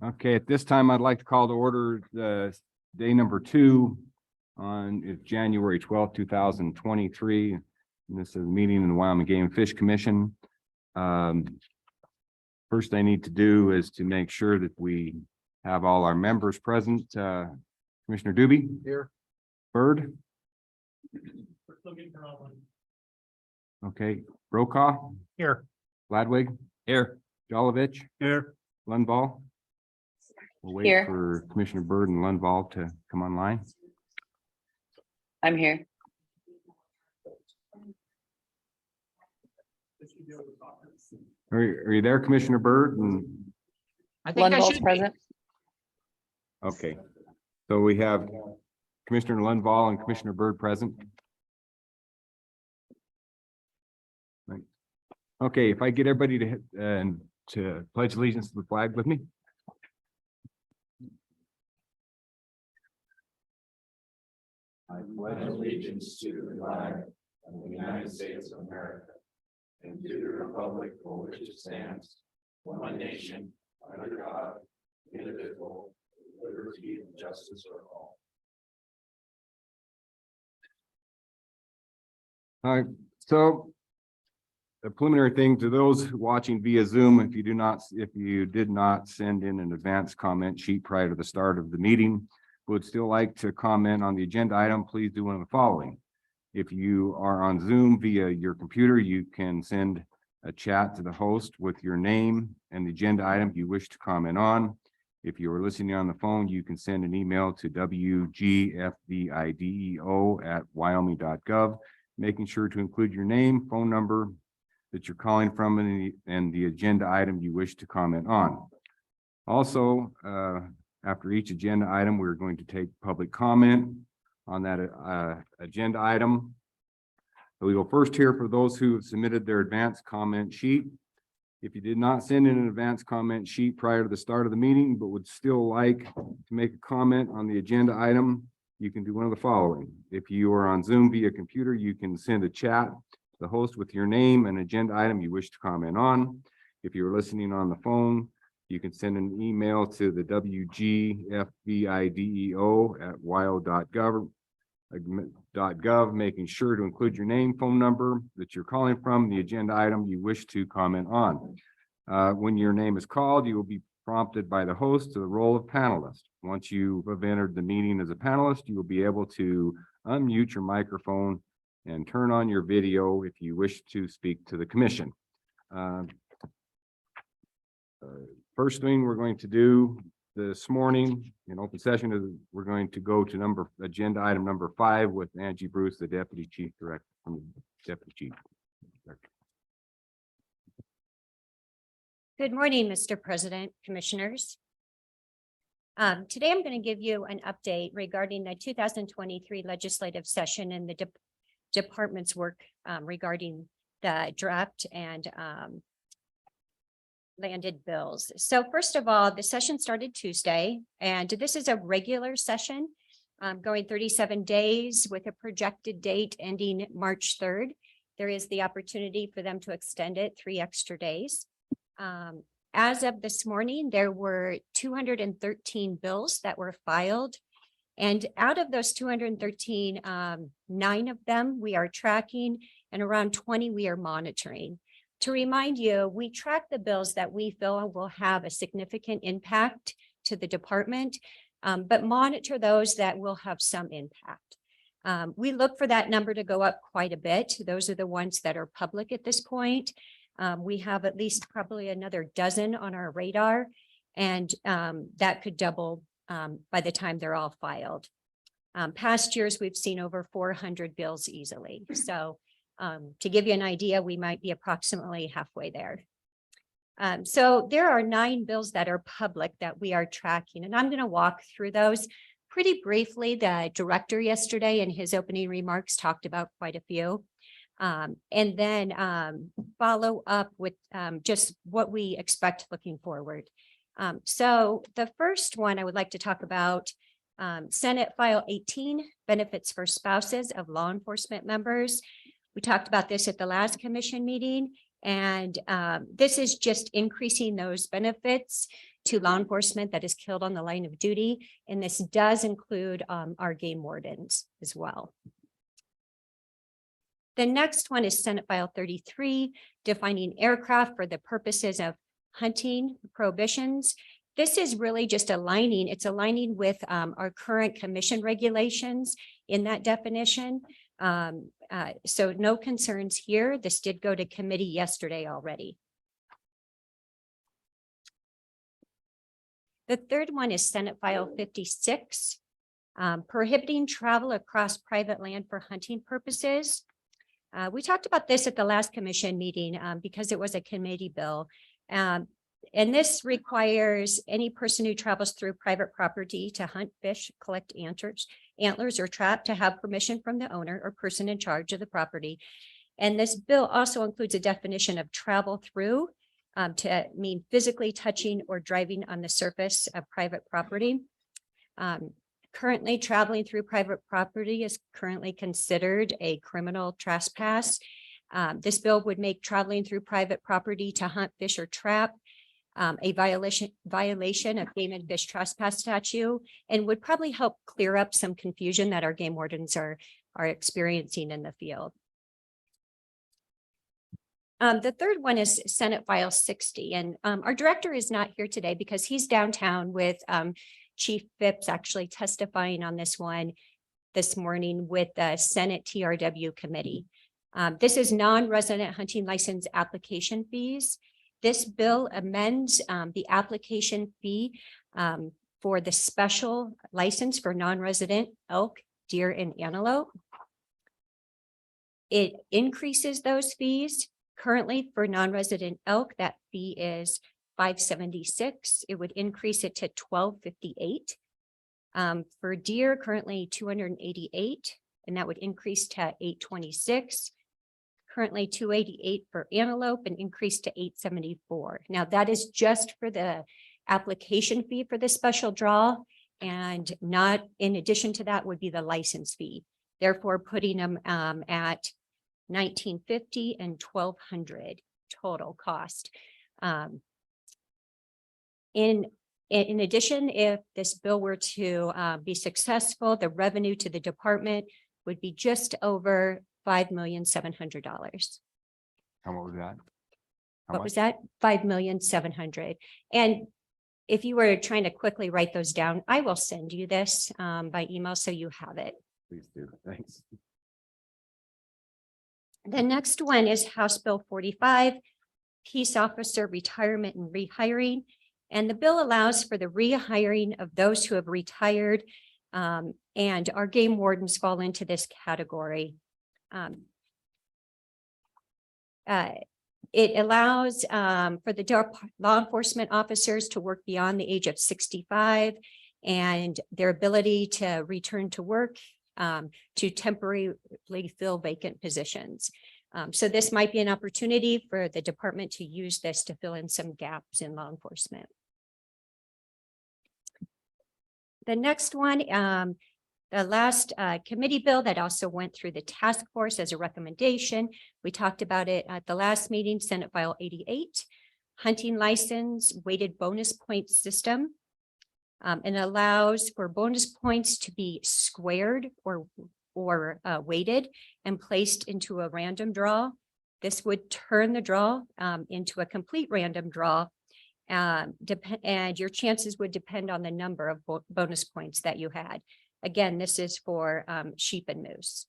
Okay, at this time, I'd like to call to order day number 2 on January 12th, 2023. And this is a meeting in the Wyoming Game and Fish Commission. First I need to do is to make sure that we have all our members present. Commissioner Doobie? Here. Bird? Okay, Brokaw? Here. Gladwig? Here. Jolovich? Here. Lundvall? We'll wait Here. for Commissioner Bird and Lundvall to come online. I'm here. Are you there, Commissioner Bird? And I think I Lundvall's should be. present. okay, so we have Commissioner Lundvall and Commissioner Bird present. Right. Okay, if I get everybody to hit to pledge allegiance to the flag with me. I pledge allegiance to the flag of the United States of America and to the republic for which it stands, one nation, under God, indivisible, with liberty and justice for all. All right, so the preliminary thing to those watching via Zoom, if you did not send in an advance comment sheet prior to the start of the meeting, would still like to comment on the agenda item, please do one of the following. If you are on Zoom via your computer, you can send a chat to the host with your name and the agenda item you wish to comment on. If you are listening on the phone, you can send an email to wgfdideo@wyoming.gov, making sure to include your name, phone number that you're calling from, and the agenda item you wish to comment on. Also, after each agenda item, we're going to take public comment on that agenda item. We will first hear for those who have submitted their advance comment sheet. If you did not send in an advance comment sheet prior to the start of the meeting, but would still like to make a comment on the agenda item, you can do one of the following. If you are on Zoom via computer, you can send a chat to the host with your name and agenda item you wish to comment on. If you're listening on the phone, you can send an email to the wgfdideo@wyo.gov, making sure to include your name, phone number that you're calling from, the agenda item you wish to comment on. When your name is called, you will be prompted by the host to the role of panelist. Once you have entered the meeting as a panelist, you will be able to unmute your microphone and turn on your video if you wish to speak to the commission. First thing we're going to do this morning in open session is we're going to go to agenda item number 5 with Angie Bruce, the Deputy Chief Director. Deputy Chief Director. Good morning, Mr. President, Commissioners. Today I'm going to give you an update regarding the 2023 legislative session and the department's work regarding the draft and landed bills. So first of all, the session started Tuesday, and this is a regular session going 37 days with a projected date ending March 3rd. There is the opportunity for them to extend it 3 extra days. As of this morning, there were 213 bills that were filed. And out of those 213, 9 of them we are tracking and around 20 we are monitoring. To remind you, we track the bills that we feel will have a significant impact to the department, but monitor those that will have some impact. We look for that number to go up quite a bit. Those are the ones that are public at this point. We have at least probably another dozen on our radar, and that could double by the time they're all filed. Past years, we've seen over 400 bills easily. So to give you an idea, we might be approximately halfway there. So there are 9 bills that are public that we are tracking, and I'm going to walk through those pretty briefly. The director yesterday in his opening remarks talked about quite a few, and then follow up with just what we expect looking forward. So the first one I would like to talk about, Senate File 18, benefits for spouses of law enforcement members. We talked about this at the last commission meeting, and this is just increasing those benefits to law enforcement that is killed on the line of duty. And this does include our game wardens as well. The next one is Senate File 33, defining aircraft for the purposes of hunting prohibitions. This is really just aligning, it's aligning with our current commission regulations in that definition. So no concerns here. This did go to committee yesterday already. The third one is Senate File 56, prohibiting travel across private land for hunting purposes. We talked about this at the last commission meeting because it was a committee bill. And this requires any person who travels through private property to hunt, fish, collect antlers or trap to have permission from the owner or person in charge of the property. And this bill also includes a definition of travel through to mean physically touching or driving on the surface of private property. Currently, traveling through private property is currently considered a criminal trespass. This bill would make traveling through private property to hunt, fish, or trap a violation of game and fish trespass statute, and would probably help clear up some confusion that our game wardens are experiencing in the field. The third one is Senate File 60, and our director is not here today because he's downtown with Chief Phipps actually testifying on this one this morning with the Senate TRW committee. This is non-resident hunting license application fees. This bill amends the application fee for the special license for non-resident elk, deer, and antelope. It increases those fees. Currently for non-resident elk, that fee is $576. It would increase it to $1258. For deer, currently $288, and that would increase to $826. Currently $288 for antelope and increase to $874. Now that is just for the application fee for the special draw, and not in addition to that would be the license fee. Therefore, putting them at $1,950 and $1,200 total cost. In addition, if this bill were to be successful, the revenue to the department would be just over $5,700,000. How much was that? What was that? $5,700,000. And if you were trying to quickly write those down, I will send you this by email so you have it. Please do. Thanks. The next one is House Bill 45, Peace Officer Retirement and Rehiring. And the bill allows for the rehiring of those who have retired, and our game wardens fall into this category. It allows for the law enforcement officers to work beyond the age of 65 and their ability to return to work to temporarily fill vacant positions. So this might be an opportunity for the department to use this to fill in some gaps in law enforcement. The next one, the last committee bill that also went through the task force as a recommendation. We talked about it at the last meeting, Senate File 88, hunting license weighted bonus point system. And allows for bonus points to be squared or weighted and placed into a random draw. This would turn the draw into a complete random draw. And your chances would depend on the number of bonus points that you had. Again, this is for sheep and moose.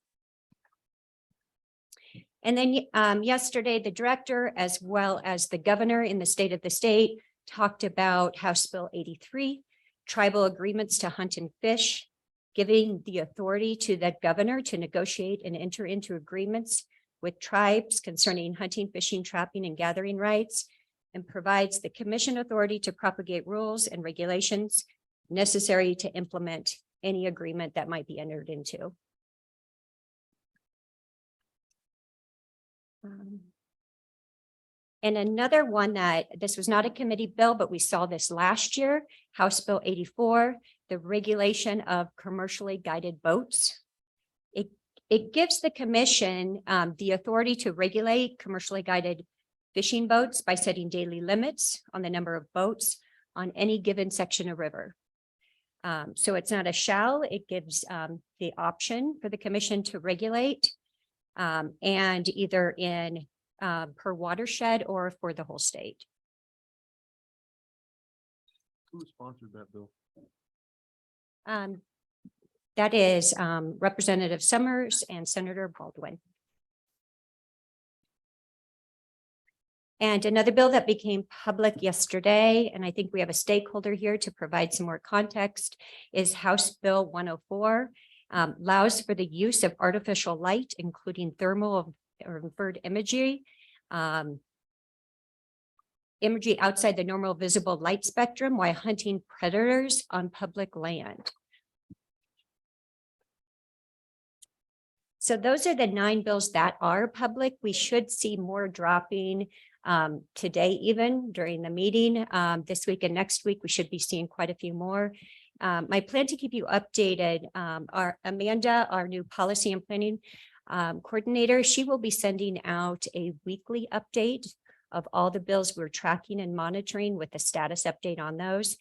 And then yesterday, the director, as well as the governor in the state talked about House Bill 83, tribal agreements to hunt and fish, giving the authority to the governor to negotiate and enter into agreements with tribes concerning hunting, fishing, trapping, and gathering rights, and provides the commission authority to propagate rules and regulations necessary to implement any agreement that might be entered into. And another one that this was not a committee bill, but we saw this last year, House Bill 84, the regulation of commercially guided boats. It gives the commission the authority to regulate commercially guided fishing boats by setting daily limits on the number of boats on any given section of river. So it's not a shall, it gives the option for the commission to regulate and either in per watershed or for the whole state. Who sponsored that bill? That is Representative Summers and Senator Baldwin. And another bill that became public yesterday, and I think we have a stakeholder here to provide some more context, is House Bill 104. Allows for the use of artificial light, including thermal or infrared imagery, imagery outside the normal visible light spectrum while hunting predators on public land. So those are the 9 bills that are public. We should see more dropping today, even during the meeting. This week and next week, we should be seeing quite a few more. My plan to keep you updated, our Amanda, our new policy and planning coordinator, she will be sending out a weekly update of all the bills we're tracking and monitoring with a status update on those.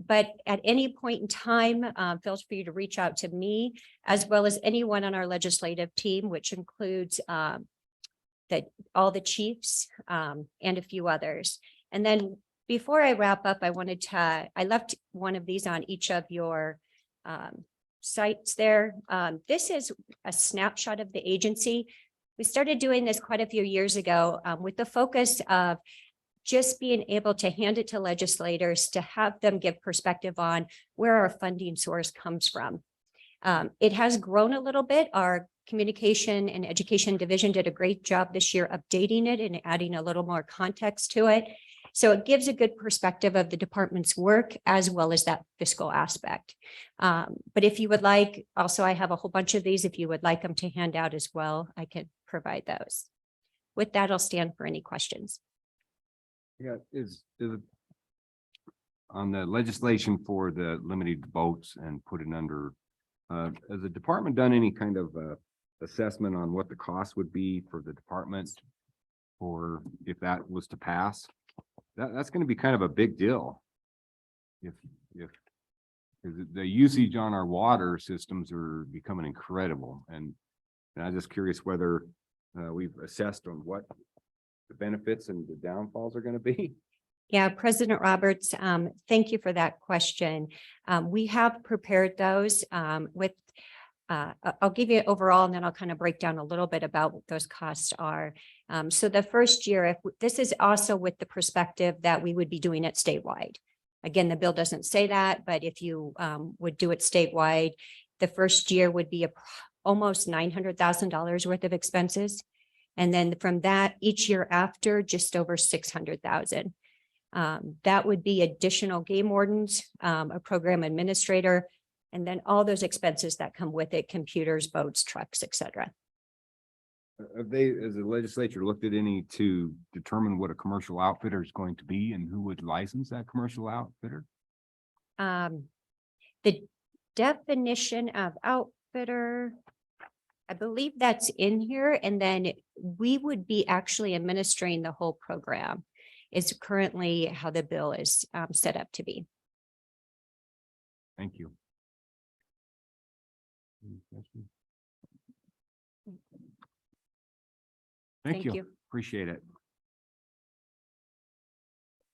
But at any point in time, feel free to reach out to me as well as anyone on our legislative team, which includes all the chiefs and a few others. And then before I wrap up, I left one of these on each of your sites there. This is a snapshot of the agency. We started doing this quite a few years ago with the focus of just being able to hand it to legislators to have them give perspective on where our funding source comes from. It has grown a little bit. Our communication and education division did a great job this year updating it and adding a little more context to it. So it gives a good perspective of the department's work as well as that fiscal aspect. But if you would like, also, I have a whole bunch of these. If you would like them to hand out as well, I can provide those. With that, I'll stand for any questions. Yeah, is it on the legislation for the limited boats and put it under, has the department done any kind of assessment on what the cost would be for the department? Or if that was to pass, that's going to be kind of a big deal. If the usage on our water systems are becoming incredible, and I'm just curious whether we've assessed on what the benefits and the downfalls are going to be. Yeah, President Roberts, thank you for that question. We have prepared those with, I'll give you overall, and then I'll kind of break down a little bit about what those costs are. So the first year, if this is also with the perspective that we would be doing it statewide. Again, the bill doesn't say that, but if you would do it statewide, the first year would be almost $900,000 worth of expenses. And then from that, each year after, just over $600,000. That would be additional game wardens, a program administrator, and then all those expenses that come with it, computers, boats, trucks, et cetera. Have they, as a legislature, looked at any to determine what a commercial outfitter is going to be and who would license that commercial outfitter? The definition of outfitter, I believe that's in here, and then we would be actually administering the whole program is currently how the bill is set up to be. Thank you. Any questions? Thank you. Appreciate it.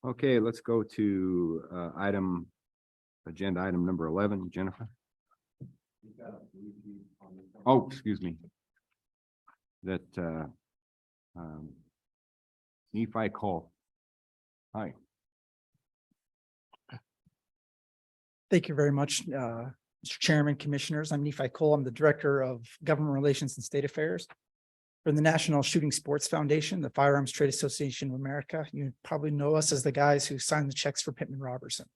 Okay, let's go to agenda item number 11, Jennifer. Oh, excuse me. That Nephi Cole. Hi. Thank you very much, Mr. Chairman, Commissioners. I'm Nephi Cole. I'm the Director of Government Relations and State Affairs for the National Shooting Sports Foundation, the Firearms Trade Association of America. You probably know us as the guys who signed the checks for Pittman Robertson.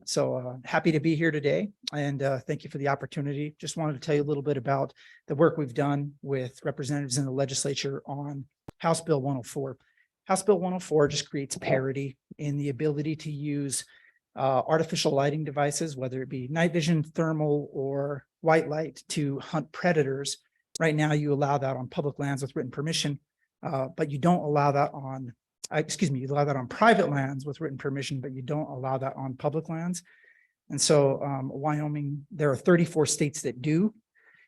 So happy to be here today, and thank you for the opportunity. Just wanted to tell you a little bit about the work we've done with representatives in the legislature on House Bill 104. House Bill 104 just creates parity in the ability to use artificial lighting devices, whether it be night vision, thermal, or white light, to hunt predators. Right now, you allow that on public lands with written permission, but you don't allow that on you allow that on private lands with written permission, but you don't allow that on public lands. And so Wyoming, there are 34 states that do.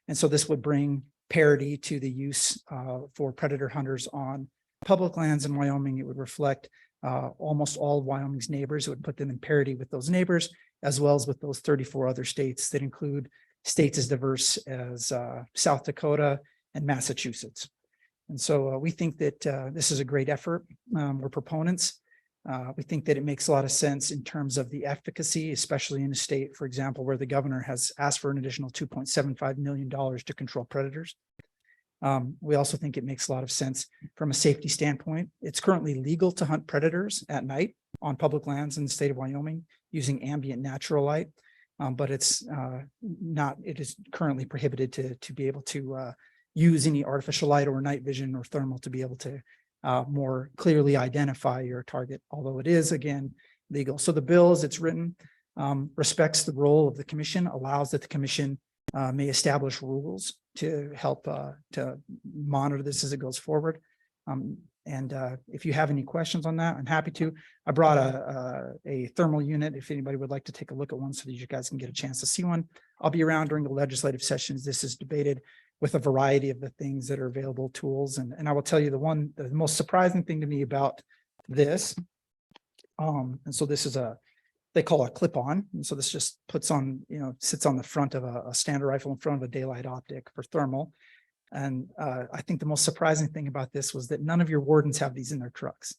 And so this would bring parity to the use for predator hunters on public lands in Wyoming. It would reflect almost all of Wyoming's neighbors. It would put them in parity with those neighbors, as well as with those 34 other states that include states as diverse as South Dakota and Massachusetts. And so we think that this is a great effort. We're proponents. We think that it makes a lot of sense in terms of the efficacy, especially in a state, for example, where the governor has asked for an additional $2.75 million to control predators. We also think it makes a lot of sense from a safety standpoint. It's currently legal to hunt predators at night on public lands in the state of Wyoming using ambient natural light, but it's not. It is currently prohibited to be able to use any artificial light or night vision or thermal to be able to more clearly identify your target, although it is, again, legal. So the bill as it's written respects the role of the commission, allows that the commission may establish rules to help to monitor this as it goes forward. And if you have any questions on that, I'm happy to. I brought a thermal unit if anybody would like to take a look at one so that you guys can get a chance to see one. I'll be around during the legislative sessions. This is debated with a variety of the things that are available tools. And I will tell you the most surprising thing to me about this. And so this is they call a clip-on. And so this just puts on, sits on the front of a standard rifle in front of a daylight optic for thermal. And I think the most surprising thing about this was that none of your wardens have these in their trucks.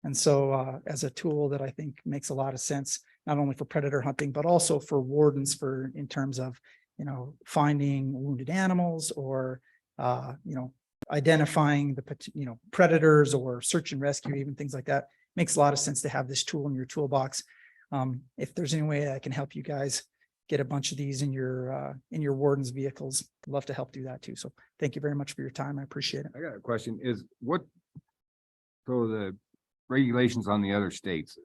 And so as a tool that I think makes a lot of sense, not only for predator hunting, but also for wardens in terms of, finding wounded animals or, identifying the, predators or search and rescue, even things like that. Makes a lot of sense to have this tool in your toolbox. If there's any way I can help you guys get a bunch of these in your wardens vehicles, I'd love to help do that too. So thank you very much for your time. I appreciate it. I got a question so the regulations on the other states,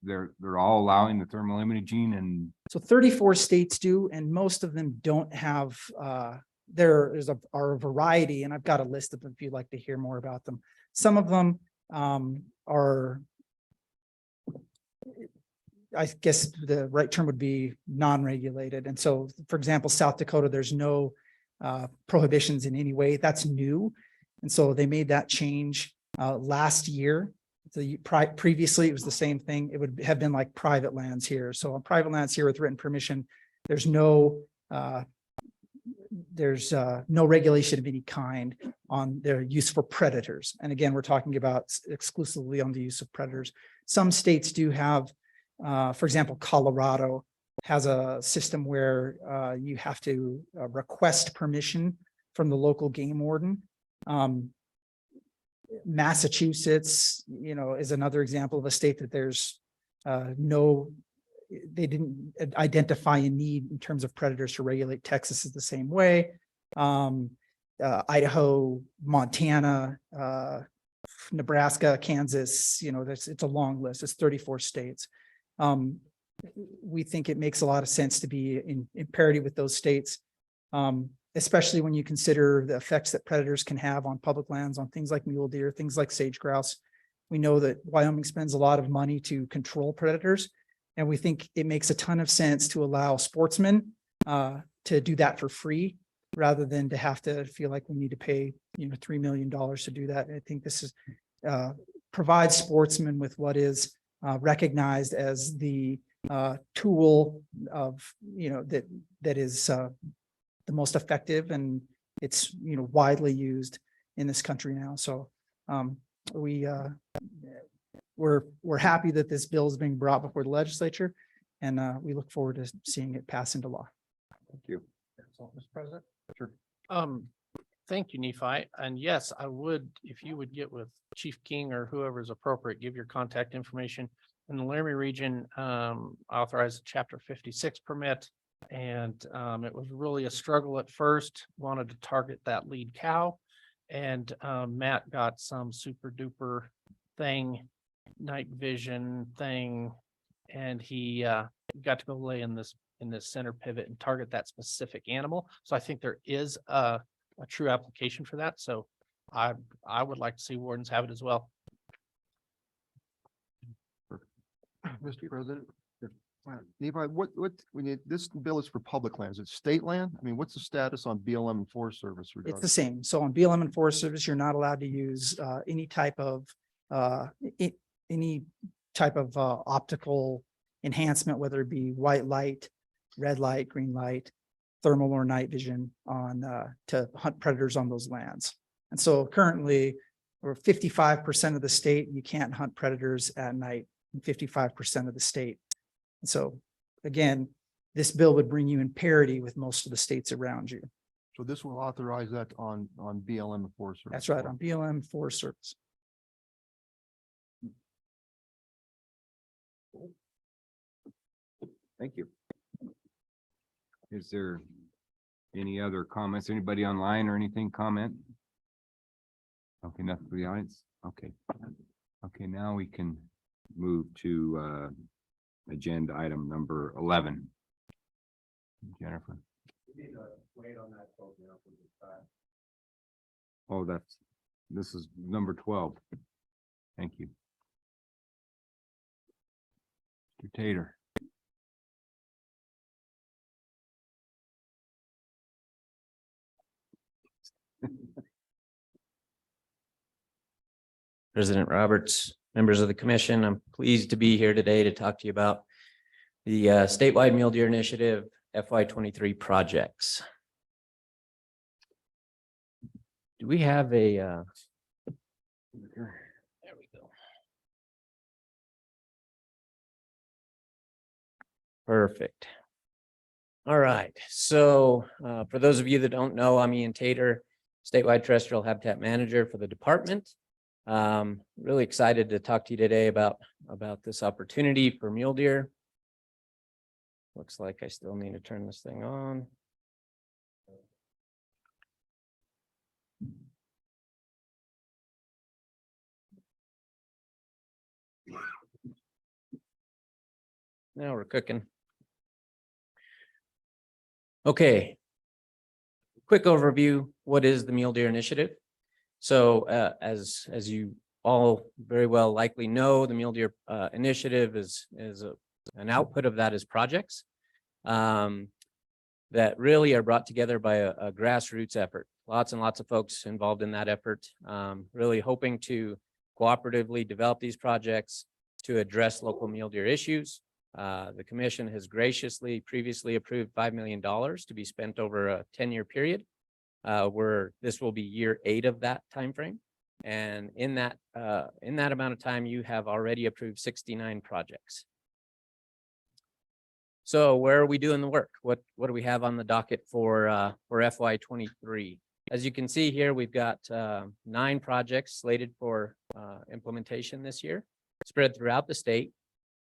they're all allowing the thermal imaging and. So 34 states do, and most of them don't have, there are a variety, and I've got a list of them if you'd like to hear more about them. Some of them are, I guess the right term would be non-regulated. And so, for example, South Dakota, there's no prohibitions in any way. That's new. And so they made that change last year. Previously, it was the same thing. It would have been like private lands here. So on private lands here with written permission, there's no regulation of any kind on their use for predators. And again, we're talking about exclusively on the use of predators. Some states do have, for example, Colorado has a system where you have to request permission from the local game warden. Massachusetts, is another example of a state that there's they didn't identify a need in terms of predators to regulate. Texas is the same way. Idaho, Montana, Nebraska, Kansas, it's a long list. It's 34 states. We think it makes a lot of sense to be in parity with those states, especially when you consider the effects that predators can have on public lands, on things like mule deer, things like sage grouse. We know that Wyoming spends a lot of money to control predators, and we think it makes a ton of sense to allow sportsmen to do that for free, rather than to have to feel like we need to pay $3 million to do that. I think this is provides sportsmen with what is recognized as the tool of that is the most effective, and it's widely used in this country now. So we're happy that this bill is being brought before the legislature, and we look forward to seeing it pass into law. Thank you. Mr. President. Sure. Thank you, Nephi. And yes, I would, if you would get with Chief King or whoever is appropriate, give your contact information. In the Laramie region, authorized a Chapter 56 permit, and it was really a struggle at first. Wanted to target that lead cow, and Matt got some super duper thing, night vision thing, and he got to go lay in this center pivot and target that specific animal. So I think there is a true application for that. So I would like to see wardens have it as well. Mr. President. Levi, what, this bill is for public lands. It's state land? I mean, what's the status on BLM and Forest Service? It's the regarding? same. So on BLM and Forest Service, you're not allowed to use any type of optical enhancement, whether it be white light, red light, green light, thermal or night vision on to hunt predators on those lands. And so currently, we're 55% of the state, you can't hunt predators at night, and 55% of the state. And so again, this bill would bring you in parity with most of the states around you. So this will authorize that on BLM and Forest Service. That's right, on BLM, Forest Service. Thank you. Is there any other comments? Anybody online or anything comment? Okay, nothing for the audience. Okay. Okay, now we can move to agenda item number 11. Jennifer. Oh, this is number 12. Thank you. Mr. Tater. President Roberts, members of the commission, I'm pleased to be here today to talk to you about the statewide mule deer initiative FY23 projects. Do we have a there we go. Perfect. All right. So for those of you that don't know, I'm Ian Tater, statewide terrestrial habitat manager for the department. Really excited to talk to you today about this opportunity for mule deer. Looks like I still need to turn this thing on. Now we're cooking. Okay. Quick overview. What is the Mule Deer Initiative? So as you all very well likely know, the Mule Deer Initiative is an output of that is projects that really are brought together by a grassroots effort. Lots and lots of folks involved in that effort, really hoping to cooperatively develop these projects to address local mule deer issues. The commission has graciously previously approved $5 million to be spent over a 10-year period. This will be year 8 of that timeframe. And in that amount of time, you have already approved 69 projects. So where are we doing the work? What do we have on the docket for FY23? As you can see here, we've got 9 projects slated for implementation this year, spread throughout the state.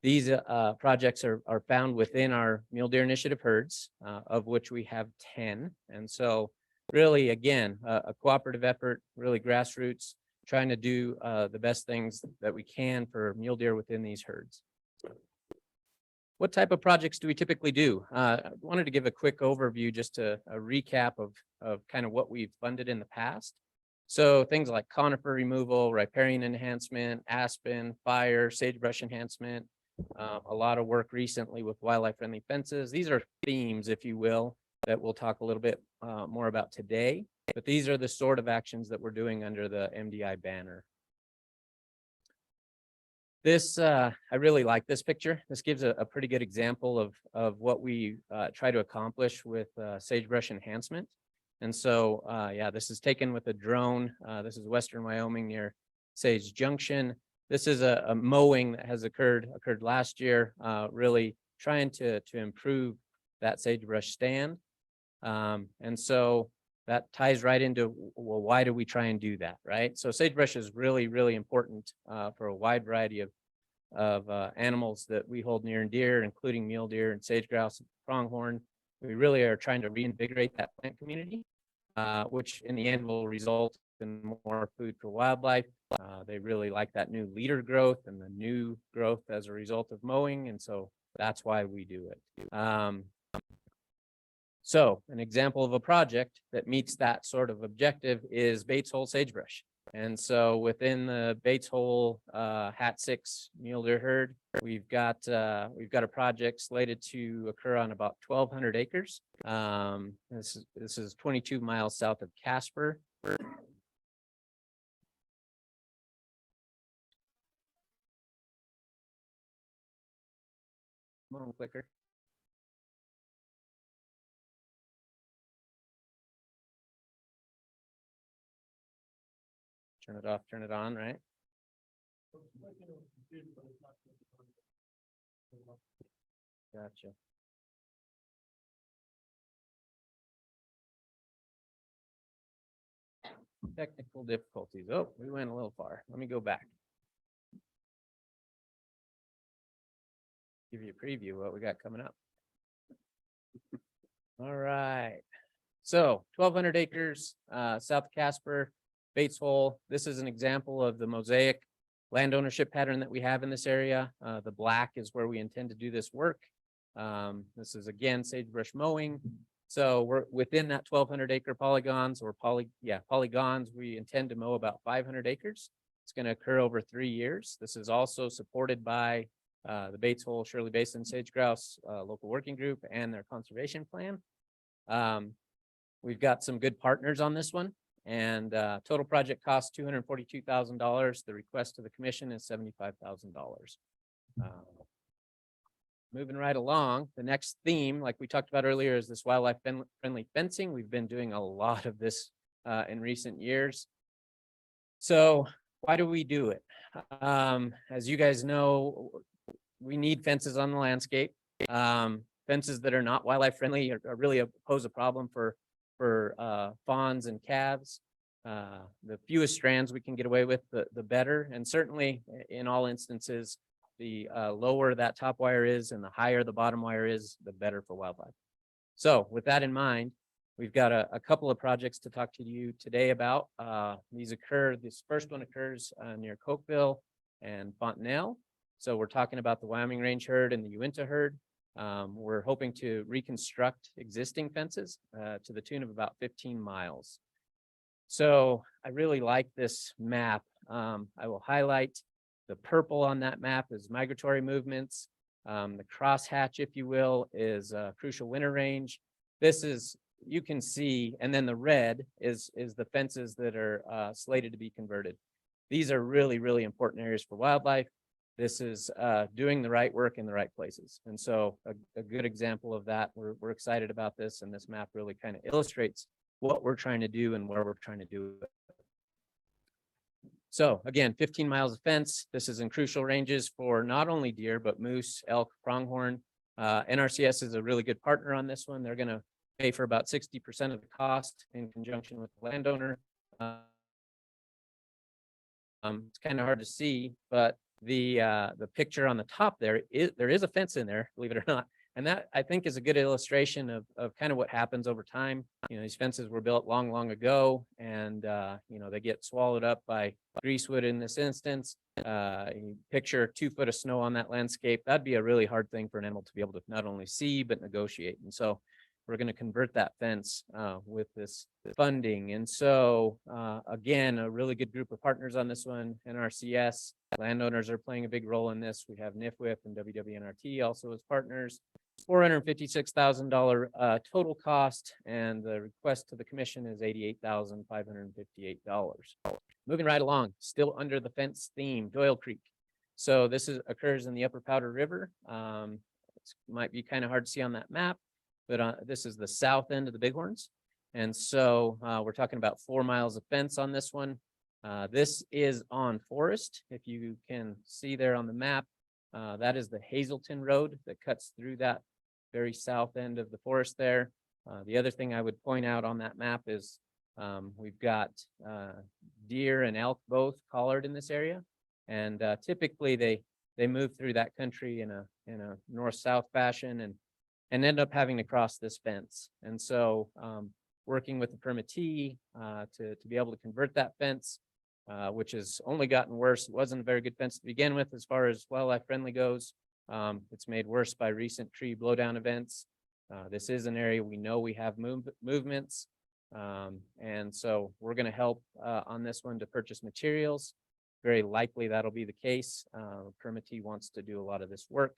These projects are found within our Mule Deer Initiative herds, of which we have 10. And so really, again, a cooperative effort, really grassroots, trying to do the best things that we can for mule deer within these herds. What type of projects do we typically do? I wanted to give a quick overview, just a recap of kind of what we've funded in the past. So things like conifer removal, riparian enhancement, aspen, fire, sagebrush enhancement, a lot of work recently with wildlife-friendly fences. These are themes, if you will, that we'll talk a little bit more about today. But these are the sort of actions that we're doing under the MDI banner. This, I really like this picture. This gives a pretty good example of what we try to accomplish with sagebrush enhancement. And so, yeah, this is taken with a drone. This is Western Wyoming near Sage Junction. This is a mowing that has occurred last year, really trying to improve that sagebrush stand. And so that ties right into, well, why do we try and do that, right? So sagebrush is really, really important for a wide variety of animals that we hold near and dear, including mule deer and sage grouse and pronghorn. We really are trying to reinvigorate that plant community, which in the end will result in more food for wildlife. They really like that new leader growth and the new growth as a result of mowing. And so that's why we do it. So an example of a project that meets that sort of objective is Bates Hole Sagebrush. And so within the Bates Hole Hat 6 mule deer herd, we've got a project slated to occur on about 1,200 acres. This is 22 miles south of Casper. Come on, clicker. Turn it off, turn it on, right? Gotcha. Technical difficulties. Oh, we went a little far. Let me go back. Give you a preview of what we got coming up. All right. So 1,200 acres, south of Casper, Bates Hole. This is an example of the mosaic land ownership pattern that we have in this area. The black is where we intend to do this work. This is again sagebrush mowing. So we're within that 1,200 acre polygons or polygons. We intend to mow about 500 acres. It's going to occur over 3 years. This is also supported by the Bates Hole Shirley Basin Sage Grouse local working group and their conservation plan. We've got some good partners on this one, and total project cost $242,000. The request to the commission is $75,000. Moving right along, the next theme, like we talked about earlier, is this wildlife friendly fencing. We've been doing a lot of this in recent years. So why do we do it? As you guys know, we need fences on the landscape. Fences that are not wildlife friendly are really pose a problem for fawns and calves. The fewest strands we can get away with, the better. And certainly in all instances, the lower that top wire is and the higher the bottom wire is, the better for wildlife. So with that in mind, we've got a couple of projects to talk to you today about. This first one occurs near Cokeville and Fontenelle. So we're talking about the Wyoming Range herd and the Uinta herd. We're hoping to reconstruct existing fences to the tune of about 15 miles. So I really like this map. I will highlight the purple on that map is migratory movements. The crosshatch, if you will, is crucial winter range. This is, you can see, and then the red is the fences that are slated to be converted. These are really, really important areas for wildlife. This is doing the right work in the right places. And so a good example of that, we're excited about this, and this map really kind of illustrates what we're trying to do and where we're trying to do it. So again, 15 miles of fence. This is in crucial ranges for not only deer, but moose, elk, pronghorn. NRCS is a really good partner on this one. They're going to pay for about 60% of the cost in conjunction with the landowner. It's kind of hard to see, but the picture on the top there is a fence in there, believe it or not. And that, I think, is a good illustration of kind of what happens over time. You know, these fences were built long, long ago, and you know, they get swallowed up by greasewood in this instance. You picture 2 foot of snow on that landscape. That'd be a really hard thing for an animal to be able to not only see, but negotiate. And so we're going to convert that fence with this funding. And so again, a really good group of partners on this one. NRCS, landowners are playing a big role in this. We have NIFWIP and WWNRT also as partners. $456,000 total cost, and the request to the commission is $88,558. Moving right along, still under the fence theme, Doyle Creek. So this occurs in the Upper Powder River. It might be kind of hard to see on that map, but this is the south end of the Bighorns. And so we're talking about 4 miles of fence on this one. This is on forest. If you can see there on the map, that is the Hazelton Road that cuts through that very south end of the forest there. The other thing I would point out on that map is we've got deer and elk both collared in this area. And typically they move through that country in a north-south fashion and end up having to cross this fence. And so working with the permittee to be able to convert that fence, which has only gotten worse. It wasn't a very good fence to begin with as far as wildlife friendly goes. It's made worse by recent tree blowdown events. This is an area we know we have movements. And so we're going to help on this one to purchase materials. Very likely that'll be the case. Permittee wants to do a lot of this work.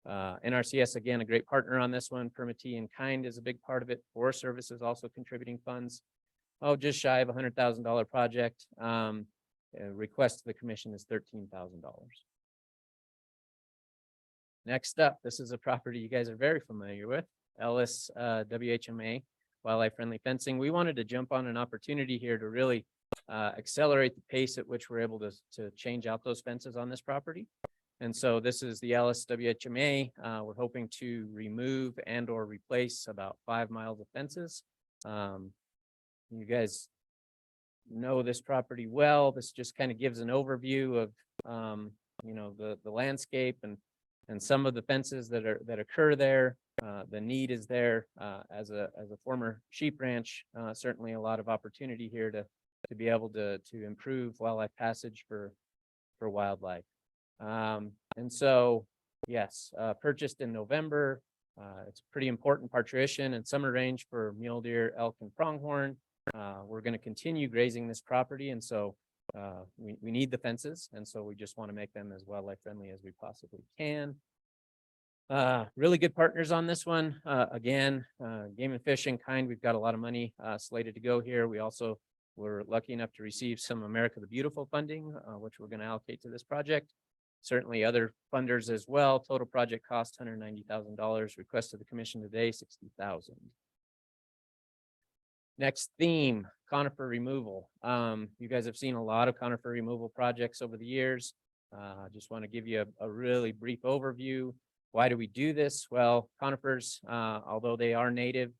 NRCS, again, a great partner on this one. Permittee in kind is a big part of it. Forest Service is also contributing funds. Oh, just shy of $100,000 project. Request to the commission is $13,000. Next up, this is a property you guys are very familiar with, Ellis WHMA, wildlife friendly fencing. We wanted to jump on an opportunity here to really accelerate the pace at which we're able to change out those fences on this property. And so this is the Ellis WHMA. We're hoping to remove and or replace about 5 miles of fences. You guys know this property well. This just kind of gives an overview of the landscape and some of the fences that occur there. The need is there. As a former sheep ranch, certainly a lot of opportunity here to be able to improve wildlife passage for wildlife. And so, yes, purchased in November. It's a pretty important parturition and summer range for mule deer, elk, and pronghorn. We're going to continue grazing this property, and so we need the fences, and so we just want to make them as wildlife friendly as we possibly can. Really good partners on this one. Again, Game and Fish in kind. We've got a lot of money slated to go here. We also were lucky enough to receive some America the Beautiful funding, which we're going to allocate to this project. Certainly other funders as well. Total project cost $190,000. Request to the commission today, $60,000. Next theme, conifer removal. You guys have seen a lot of conifer removal projects over the years. Just want to give you a really brief overview. Why do we do this? Well, conifers, although they are native,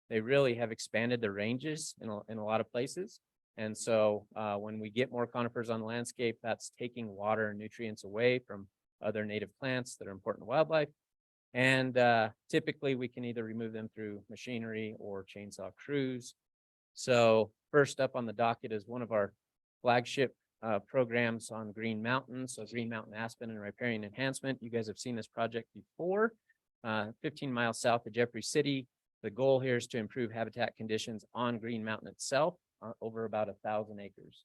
they really have expanded their ranges in a lot of places. And so when we get more conifers on the landscape, that's taking water and nutrients away from other native plants that are important to wildlife. And typically we can either remove them through machinery or chainsaw crews. So first up on the docket is one of our flagship programs on Green Mountain. So Green Mountain aspen and riparian enhancement. You guys have seen this project before, 15 miles south of Jeffrey City. The goal here is to improve habitat conditions on Green Mountain itself, over about 1,000 acres.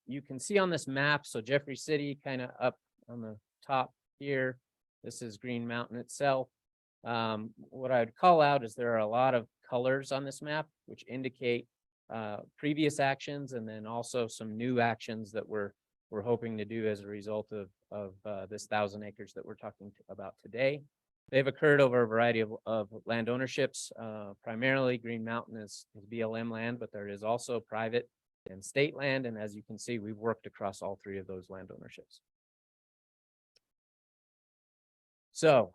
You can see on this map, so Jeffrey City kind of up on the top here. This is Green Mountain itself. What I would call out is there are a lot of colors on this map, which indicate previous actions and then also some new actions that we're hoping to do as a result of this 1,000 acres that we're talking about today. They've occurred over a variety of land ownerships. Primarily Green Mountain is BLM land, but there is also private and state land. And as you can see, we've worked across all 3 of those land ownerships. So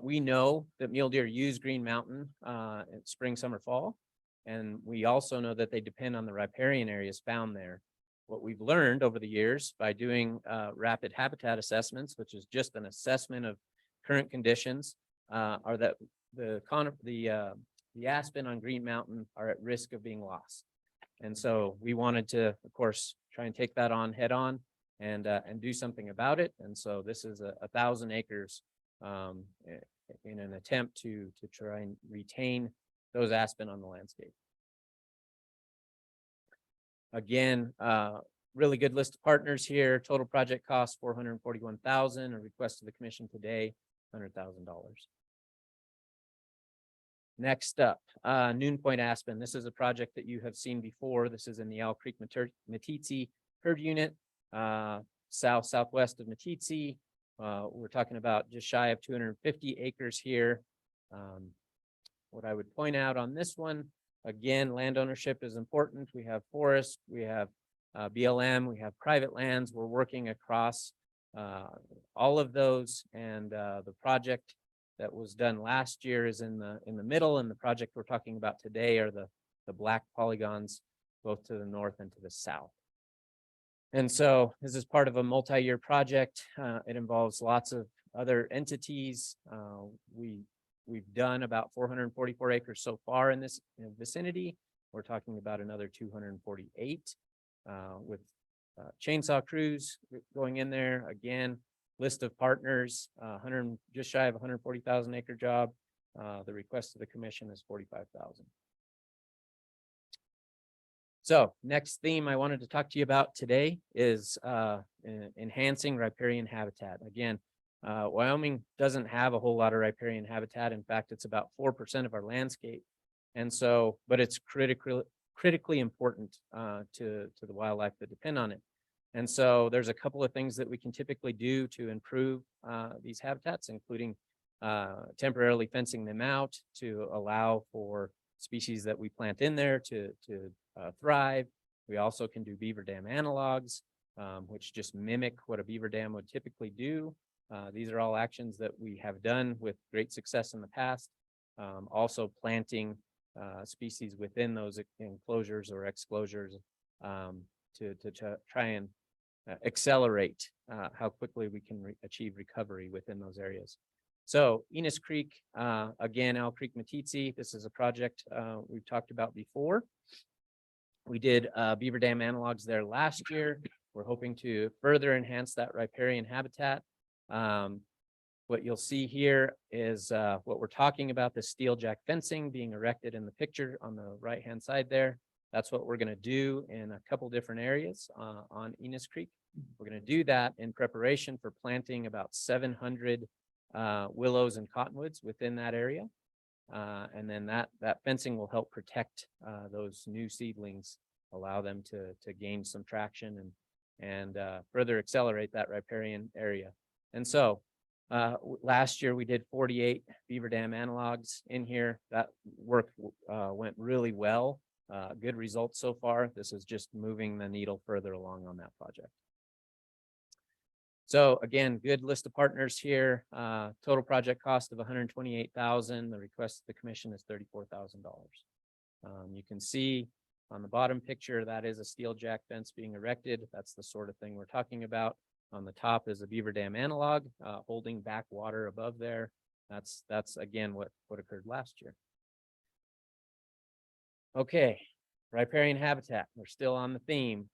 we know that mule deer use Green Mountain in spring, summer, fall. And we also know that they depend on the riparian areas found there. What we've learned over the years by doing rapid habitat assessments, which is just an assessment of current conditions, are that the aspen on Green Mountain are at risk of being lost. And so we wanted to, of course, try and take that on head on and do something about it. And so this is 1,000 acres in an attempt to try and retain those aspen on the landscape. Again, really good list of partners here. Total project cost $441,000. A request to the commission today, $100,000. Next up, Noon Point Aspen. This is a project that you have seen before. This is in the Owl Creek Meeteetse herd unit, southwest of Meeteetse. We're talking about just shy of 250 acres here. What I would point out on this one, again, land ownership is important. We have forest, we have BLM, we have private lands. We're working across all of those, and the project that was done last year is in the middle, and the project we're talking about today are the black polygons, both to the north and to the south. And so this is part of a multi-year project. It involves lots of other entities. We've done about 444 acres so far in this vicinity. We're talking about another 248 with chainsaw crews going in there. Again, list of partners, just shy of 140,000 acre job. The request of the commission is 45,000. So next theme I wanted to talk to you about today is enhancing riparian habitat. Again, Wyoming doesn't have a whole lot of riparian habitat. In fact, it's about 4% of our landscape. And so, but it's critically important to the wildlife that depend on it. And so there's a couple of things that we can typically do to improve these habitats, including temporarily fencing them out to allow for species that we plant in there to thrive. We also can do beaver dam analogs, which just mimic what a beaver dam would typically do. These are all actions that we have done with great success in the past. Also planting species within those enclosures or exclosures to try and accelerate how quickly we can achieve recovery within those areas. So Enos Creek, again, Owl Creek Matitsi, this is a project we've talked about before. We did beaver dam analogs there last year. We're hoping to further enhance that riparian habitat. What you'll see here is what we're talking about, the steel jack fencing being erected in the picture on the right-hand side there. That's what we're going to do in a couple different areas on Enos Creek. We're going to do that in preparation for planting about 700 willows and cottonwoods within that area. And then that fencing will help protect those new seedlings, allow them to gain some traction and further accelerate that riparian area. And so last year we did 48 beaver dam analogs in here. That work went really well. Good results so far. This is just moving the needle further along on that project. So again, good list of partners here. Total project cost of $128,000. The request of the commission is $34,000. You can see on the bottom picture that is a steel jack fence being erected. That's the sort of thing we're talking about. On the top is a beaver dam analog holding back water above there. That's again what occurred last year. Okay, riparian habitat. We're still on the theme.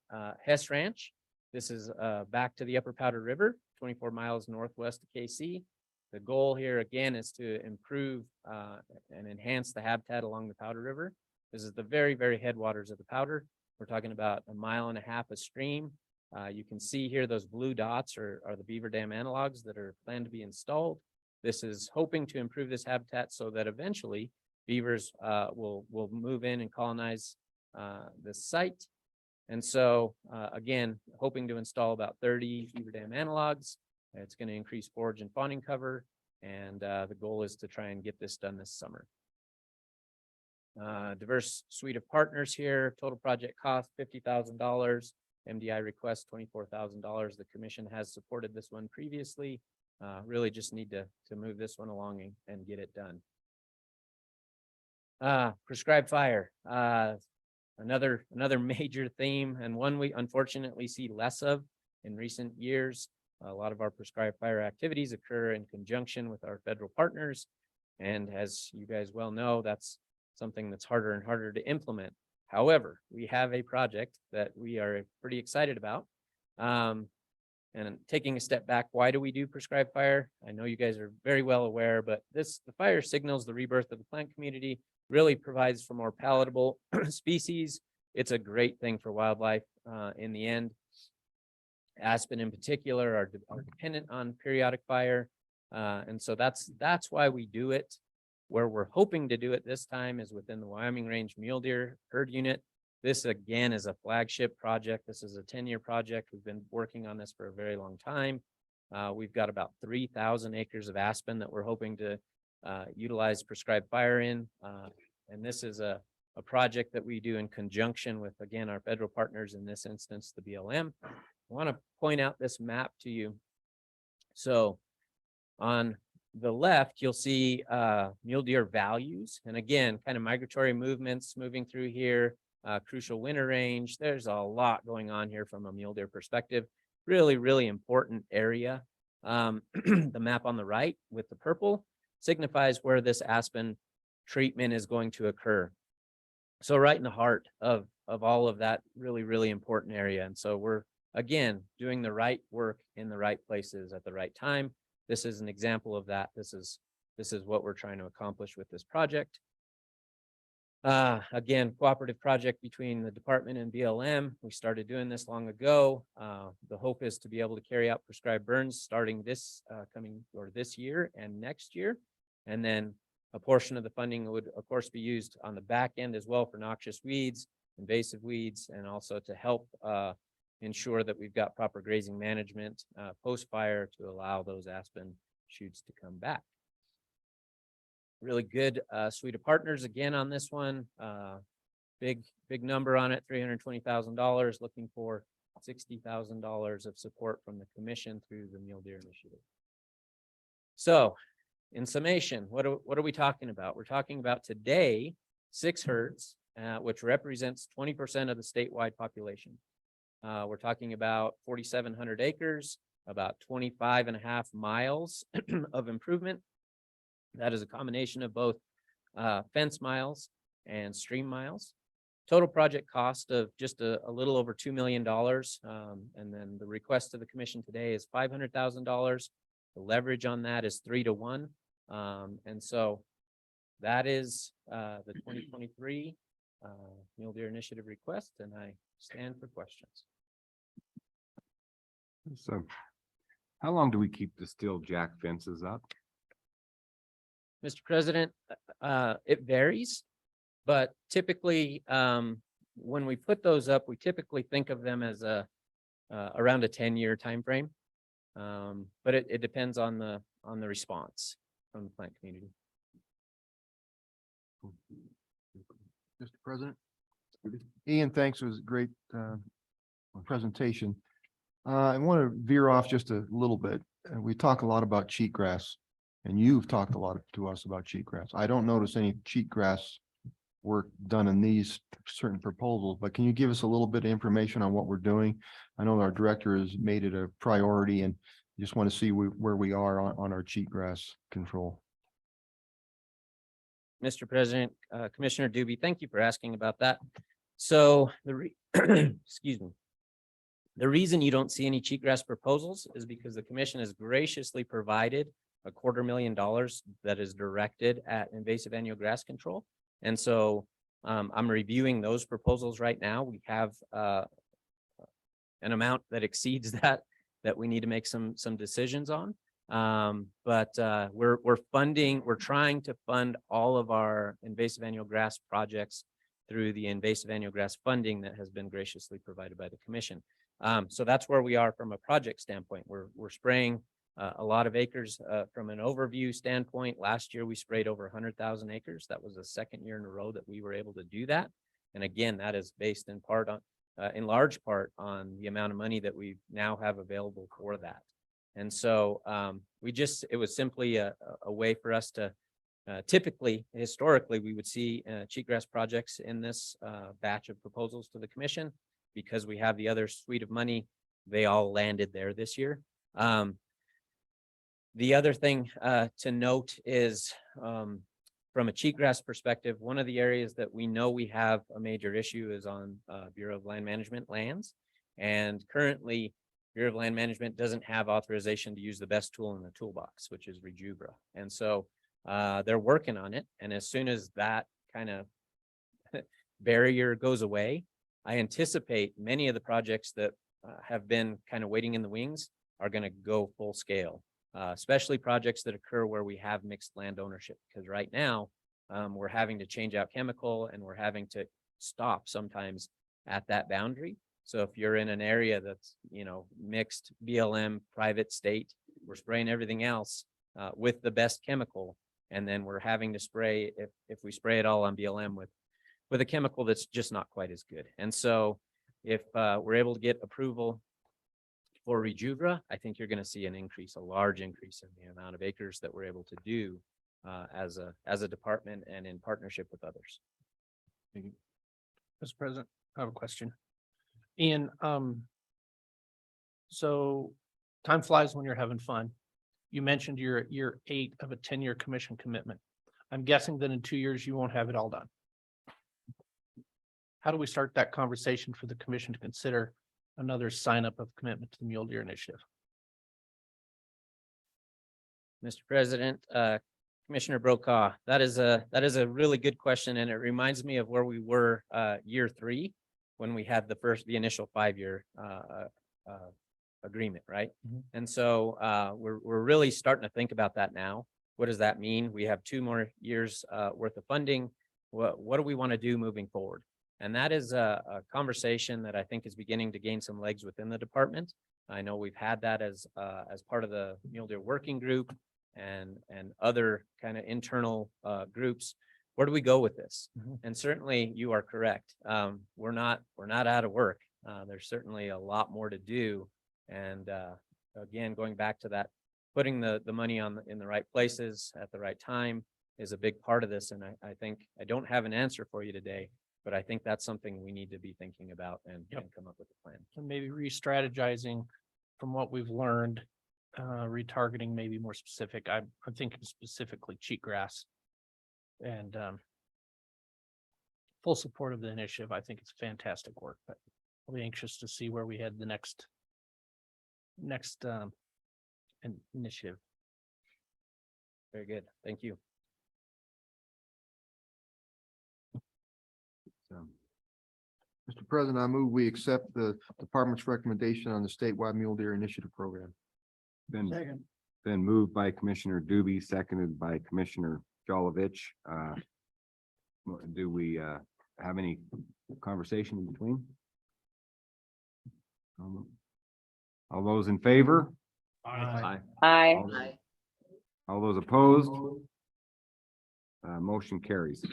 Hess Ranch. This is back to the Upper Powder River, 24 miles northwest of KC. The goal here again is to improve and enhance the habitat along the Powder River. This is the very, very headwaters of the Powder. We're talking about 1.5 miles of stream. You can see here those blue dots are the beaver dam analogs that are planned to be installed. This is hoping to improve this habitat so that eventually beavers will move in and colonize this site. And so again, hoping to install about 30 beaver dam analogs. It's going to increase forage and fawning cover. And the goal is to try and get this done this summer. Diverse suite of partners here. Total project cost $50,000. MDI request $24,000. The commission has supported this one previously. Really just need to move this one along and get it done. Prescribed fire. Another major theme, and one we unfortunately see less of in recent years. A lot of our prescribed fire activities occur in conjunction with our federal partners. And as you guys well know, that's something that's harder and harder to implement. However, we have a project that we are pretty excited about. And taking a step back, why do we do prescribed fire? I know you guys are very well aware, but the fire signals the rebirth of the plant community, really provides for more palatable species. It's a great thing for wildlife in the end. Aspen in particular are dependent on periodic fire. And so that's why we do it. Where we're hoping to do it this time is within the Wyoming Range Mule Deer Herd Unit. This again is a flagship project. This is a 10-year project. We've been working on this for a very long time. We've got about 3,000 acres of aspen that we're hoping to utilize prescribed fire in. And this is a project that we do in conjunction with, again, our federal partners, in this instance, the BLM. I want to point out this map to you. So on the left, you'll see mule deer values. And again, kind of migratory movements moving through here, crucial winter range. There's a lot going on here from a mule deer perspective. Really, really important area. The map on the right with the purple signifies where this aspen treatment is going to occur. So right in the heart of all of that really, really important area. And so we're, again, doing the right work in the right places at the right time. This is an example of that. This is this is what we're trying to accomplish with this project. Again, cooperative project between the department and BLM. We started doing this long ago. The hope is to be able to carry out prescribed burns starting this this year and next year. And then a portion of the funding would of course be used on the back end as well for noxious weeds, invasive weeds, and also to help ensure that we've got proper grazing management post-fire to allow those aspen shoots to come back. Really good suite of partners again on this one. Big number on it, $320,000, looking for $60,000 of support from the commission through the Mule Deer Initiative. So in summation, what are we talking about? We're talking about today 6 herds, which represents 20% of the statewide population. We're talking about 4,700 acres, about 25.5 miles of improvement. That is a combination of both fence miles and stream miles. Total project cost of just a little over $2 million. And then the request to the commission today is $500,000. The leverage on that is 3 to 1. And so that is the 2023 Mule Deer Initiative request, and I stand for questions. So how long do we keep the steel jack fences up? Mr. President, it varies, but typically, when we put those up, we typically think of them as around a 10-year time frame. But it depends on the response from the plant community. Mr. President. Ian, thanks. It was a great presentation. I want to veer off just a little bit. We talk a lot about cheatgrass, and you've talked a lot to us about cheatgrass. I don't notice any cheatgrass work done in these certain proposals, but can you give us a little bit of information on what we're doing? I know our director has made it a priority, and just want to see where we are on our cheatgrass control. Mr. President, Commissioner Doobie, thank you for asking about that. So excuse me. The reason you don't see any cheatgrass proposals is because the commission has graciously provided $250,000 that is directed at invasive annual grass control. And so I'm reviewing those proposals right now. We have an amount that exceeds that we need to make some decisions on. But we're trying to fund all of our invasive annual grass projects through the invasive annual grass funding that has been graciously provided by the commission. So that's where we are from a project standpoint. We're spraying a lot of acres from an overview standpoint. Last year, we sprayed over 100,000 acres. That was the second year in a row that we were able to do that. And again, that is based in part on, in large part on the amount of money that we now have available for that. And so it was simply a way for us to typically, historically, we would see cheatgrass projects in this batch of proposals to the commission. Because we have the other suite of money, they all landed there this year. The other thing to note is from a cheatgrass perspective, one of the areas that we know we have a major issue is on Bureau of Land Management lands. And currently, Bureau of Land Management doesn't have authorization to use the best tool in the toolbox, which is Rejuvra. And so they're working on it. And as soon as that kind of barrier goes away, I anticipate many of the projects that have been kind of waiting in the wings are going to go full scale, especially projects that occur where we have mixed land ownership. Because right now we're having to change out chemical and we're having to stop sometimes at that boundary. So if you're in an area that's, mixed BLM, private state, we're spraying everything else with the best chemical. And then we're having to spray, if we spray it all on BLM with a chemical that's just not quite as good. And so if we're able to get approval for Rejuvra, I think you're going to see a large increase in the amount of acres that we're able to do as a department and in partnership with others. Mr. President, I have a question. Ian, so time flies when you're having fun. You mentioned you're at year 8 of a 10-year commission commitment. I'm guessing that in 2 years, you won't have it all done. How do we start that conversation for the commission to consider another sign up of commitment to the Mule Deer Initiative? Mr. President, Commissioner Brokaw, that is a really good question, and it reminds me of where we were year 3 when we had the initial 5-year agreement, right? And so we're really starting to think about that now. What does that mean? We have 2 more years worth of funding. What do we want to do moving forward? And that is a conversation that I think is beginning to gain some legs within the department. I know we've had that as part of the Mule Deer Working Group and other kind of internal groups. Where do we go with this? And certainly you are correct. We're not out of work. There's certainly a lot more to do. And again, going back to that, putting the money in the right places at the right time is a big part of this. And I think I don't have an answer for you today, but I think that's something we need to be thinking about and come up with a plan. And maybe re-strategizing from what we've learned, retargeting maybe more specific. I'm thinking specifically cheatgrass. And full support of the initiative. I think it's fantastic work, but I'll be anxious to see where we head the next initiative. Very good. Thank you. Mr. President, I move we accept the department's recommendation on the statewide mule deer initiative program. Been moved by Commissioner Doobie, seconded by Commissioner Jolovich. Do we have any conversation in between? All those in favor? Aye. Aye. All those opposed? Motion carries.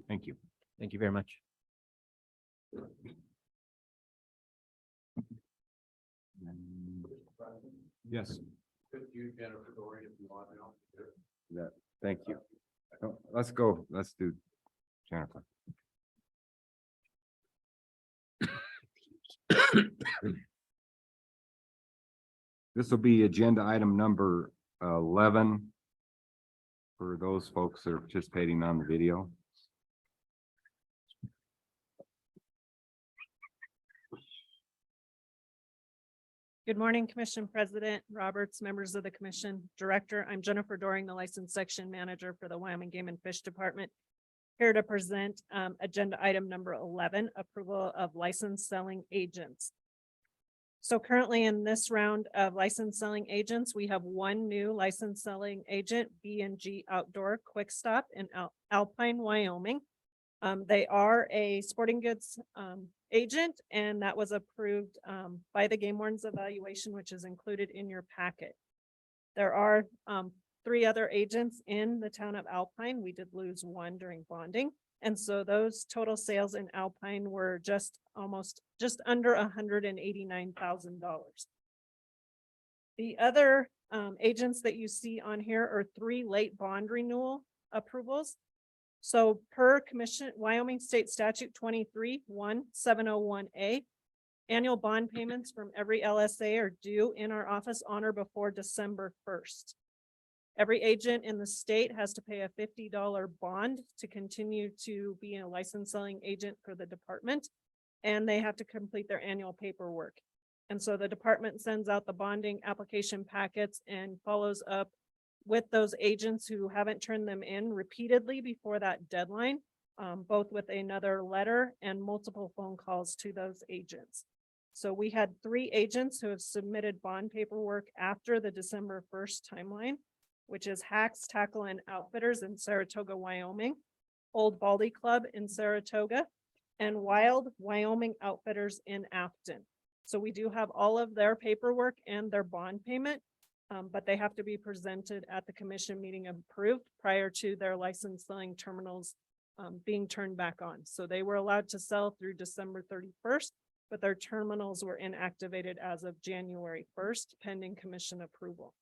Thank you. Thank you very much. Yes. Could you, Jennifer Dory, if you want to? That, thank you. Oh, let's go. Let's do Jennifer. This will be agenda item number 11 for those folks that are participating on the video. Good morning, Commission President Roberts, members of the Commission, Director. I'm Jennifer Doring, the Licensed Section Manager for the Wyoming Game and Fish Department. Here to present agenda item number 11, approval of licensed selling agents. So currently in this round of licensed selling agents, we have one new licensed selling agent, B&G Outdoor Quick Stop in Alpine, Wyoming. They are a sporting goods agent, and that was approved by the Game Wardens evaluation, which is included in your packet. There are 3 other agents in the town of Alpine. We did lose one during bonding. And so those total sales in Alpine were just under $189,000. The other agents that you see on here are 3 late bond renewal approvals. So per commission, Wyoming State Statute 23-1701A, annual bond payments from every LSA are due in our office on or before December 1st. Every agent in the state has to pay a $50 bond to continue to be a licensed selling agent for the department, and they have to complete their annual paperwork. And so the department sends out the bonding application packets and follows up with those agents who haven't turned them in repeatedly before that deadline, both with another letter and multiple phone calls to those agents. So we had 3 agents who have submitted bond paperwork after the December 1st timeline, which is Hacks, Tackle, and Outfitters in Saratoga, Wyoming, Old Baldy Club in Saratoga, and Wild Wyoming Outfitters in Afton. So we do have all of their paperwork and their bond payment, but they have to be presented at the commission meeting approved prior to their license selling terminals being turned back on. So they were allowed to sell through December 31st, but their terminals were inactivated as of January 1st, pending commission approval.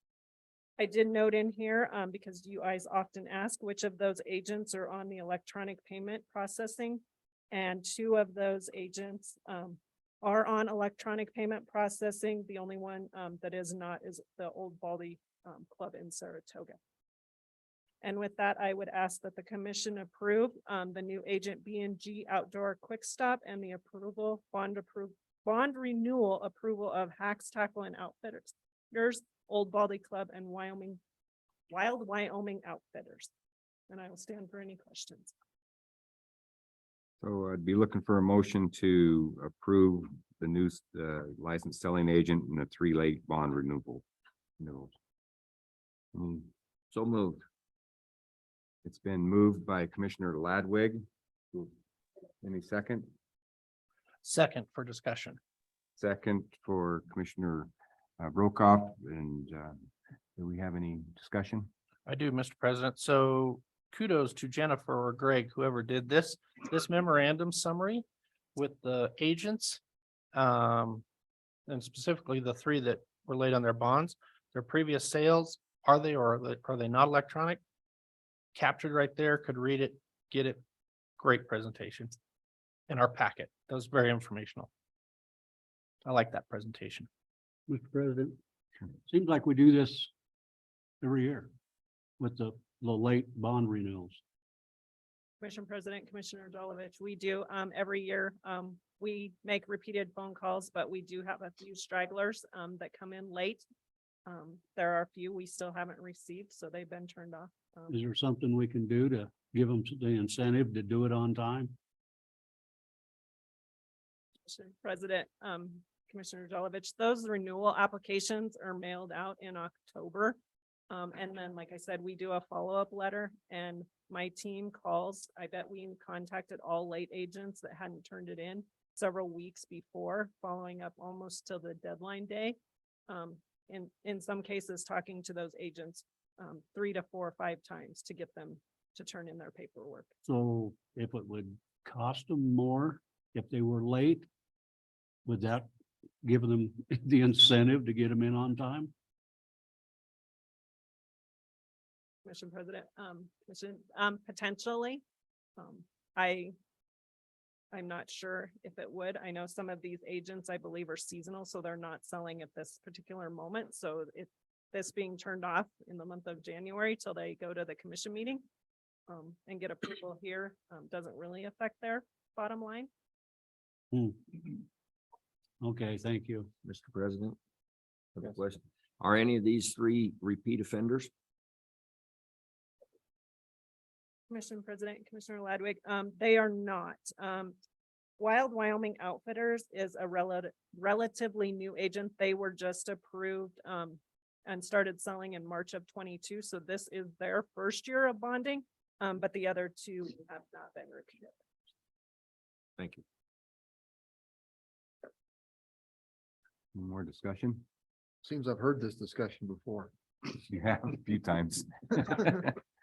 I did note in here, because you guys often ask which of those agents are on the electronic payment processing, and 2 of those agents are on electronic payment processing. The only one that is not is the Old Baldy Club in Saratoga. And with that, I would ask that the commission approve the new agent B&G Outdoor Quick Stop and the bond renewal approval of Hacks, Tackle, and Outfitters, Old Baldy Club, and Wyoming Wild Wyoming Outfitters. And I will stand for any questions. So I'd be looking for a motion to approve the new licensed selling agent and the 3 late bond renewal. No. So moved. It's been moved by Commissioner Ladwig. Any second? Second for discussion. Second for Commissioner Brokaw. And do we have any discussion? I do, Mr. President. So kudos to Jennifer or Greg, whoever did this memorandum summary with the agents. And specifically the 3 that were laid on their bonds, their previous sales, are they or are they not electronic? Captured right there, could read it, get it. Great presentation in our packet. That was very informational. I like that presentation. Mr. President, seems like we do this every year with the late bond renewals. Commission President, Commissioner Dolovich, we do every year. We make repeated phone calls, but we do have a few stragglers that come in late. There are a few we still haven't received, so they've been turned off. Is there something we can do to give them the incentive to do it on time? Commissioner President, Commissioner Dolovich, those renewal applications are mailed out in October. And then, like I said, we do a follow-up letter and my team calls. I bet we contacted all late agents that hadn't turned it in several weeks before, following up almost till the deadline day. In some cases, talking to those agents 3 to 4 or 5 times to get them to turn in their paperwork. So if it would cost them more if they were late, would that give them the incentive to get them in on time? Commission President, potentially. I'm not sure if it would. I know some of these agents, I believe, are seasonal, so they're not selling at this particular moment. So if this being turned off in the month of January till they go to the commission meeting and get approval here, doesn't really affect their bottom line. Okay, thank you. Mr. President. I have a question. Are any of these 3 repeat offenders? Commission President, Commissioner Ladwig, they are not. Wild Wyoming Outfitters is a relatively new agent. They were just approved and started selling in March of 22. So this is their first year of bonding, but the other 2 have not been repeated. Thank you. Any more discussion? Seems I've heard this discussion before. You have a few times.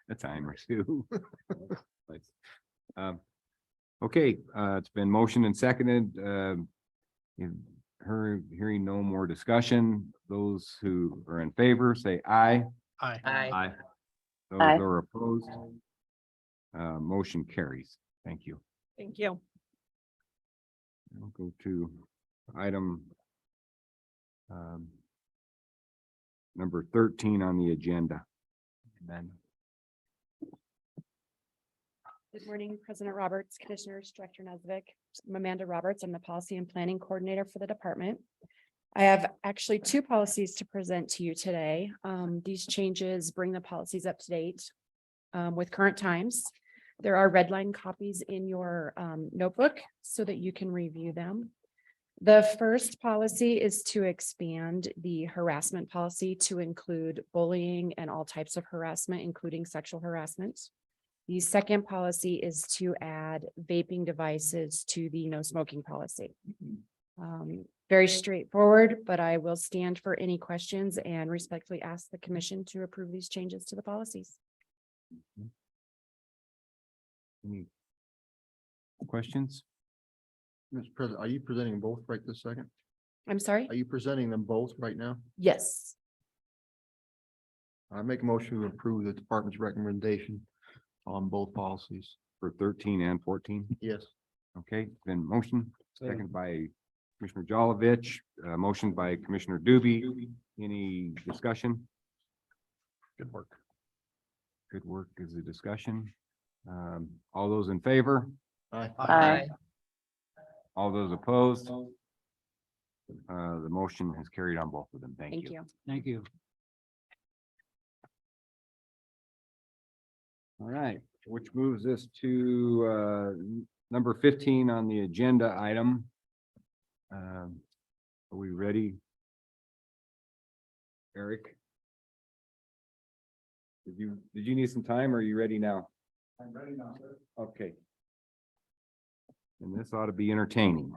A time or 2. Okay, it's been motioned and seconded. Hearing no more discussion, those who are in favor say aye. Aye. Aye. Those Aye. are opposed. Motion carries. Thank you. Thank you. I'll go to item number 13 on the agenda. Then Good morning, President Roberts, Commissioners, Director Nesvik. I'm Amanda Roberts. I'm the Policy and Planning Coordinator for the department. I have actually 2 policies to present to you today. These changes bring the policies up to date with current times. There are red line copies in your notebook so that you can review them. The first policy is to expand the harassment policy to include bullying and all types of harassment, including sexual harassment. The second policy is to add vaping devices to the no smoking policy. Very straightforward, but I will stand for any questions and respectfully ask the commission to approve these changes to the policies. any questions? Mr. President, are you presenting them both right this second? I'm sorry? Are you presenting them both right now? Yes. I make a motion to approve the department's recommendation on both policies. For 13 and 14? Yes. Okay, then motion, second by Commissioner Jolovich, motion by Commissioner Doobie. Any discussion? Good work. Good work is a discussion. All those in favor? Aye. All those opposed? The motion has carried on both of them. Thank you. Thank you. Thank you. All right, which moves us to number 15 on the agenda item. Are we ready? Eric? Did you need some time or are you ready now? I'm ready now, sir. Okay. And this ought to be entertaining.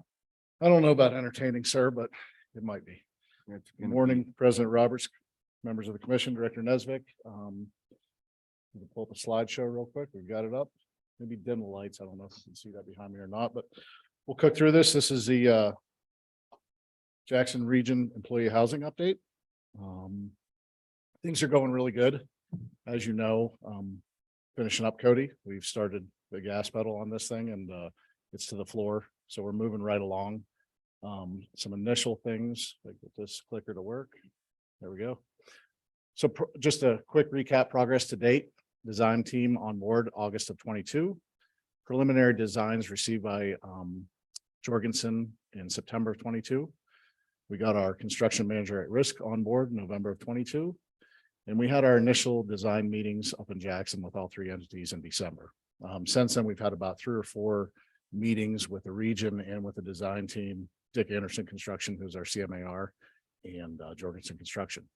I don't know about entertaining, sir, but it might be. It's Good gonna be- morning, President Roberts, members of the commission, Director Nesvik. We'll pull up a slideshow real quick. We've got it up. Maybe dim the lights. I don't know if you can see that behind me or not, but we'll cook through this. This is the Jackson Region Employee Housing Update. Things are going really good. As you know, finishing up Cody, we've started the gas pedal on this thing and it's to the floor. So we're moving right along. Some initial things, like get this clicker to work. There we go. So just a quick recap, progress to date. Design team on board August of 22. Preliminary designs received by Jorgensen in September of 22. We got our construction manager at risk on board November of 22. And we had our initial design meetings up in Jackson with all three entities in December. Since then, we've had about 3 or 4 meetings with the region and with the design team, Dick Anderson Construction, who's our CMAR, and Jorgensen Construction.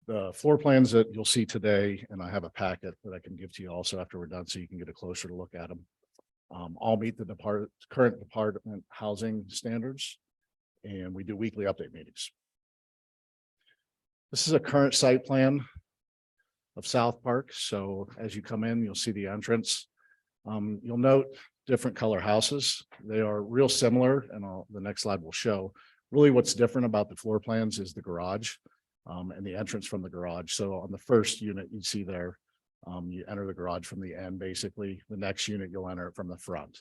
The floor plans that you'll see today, and I have a packet that I can give to you also after we're done, so you can get a closer look at them. All meet the current department housing standards, and we do weekly update meetings. This is a current site plan of South Park. So as you come in, you'll see the entrance. You'll note different color houses. They are real similar, and the next slide will show. Really what's different about the floor plans is the garage and the entrance from the garage. So on the first unit you see there, you enter the garage from the end, basically. The next unit, you'll enter it from the front.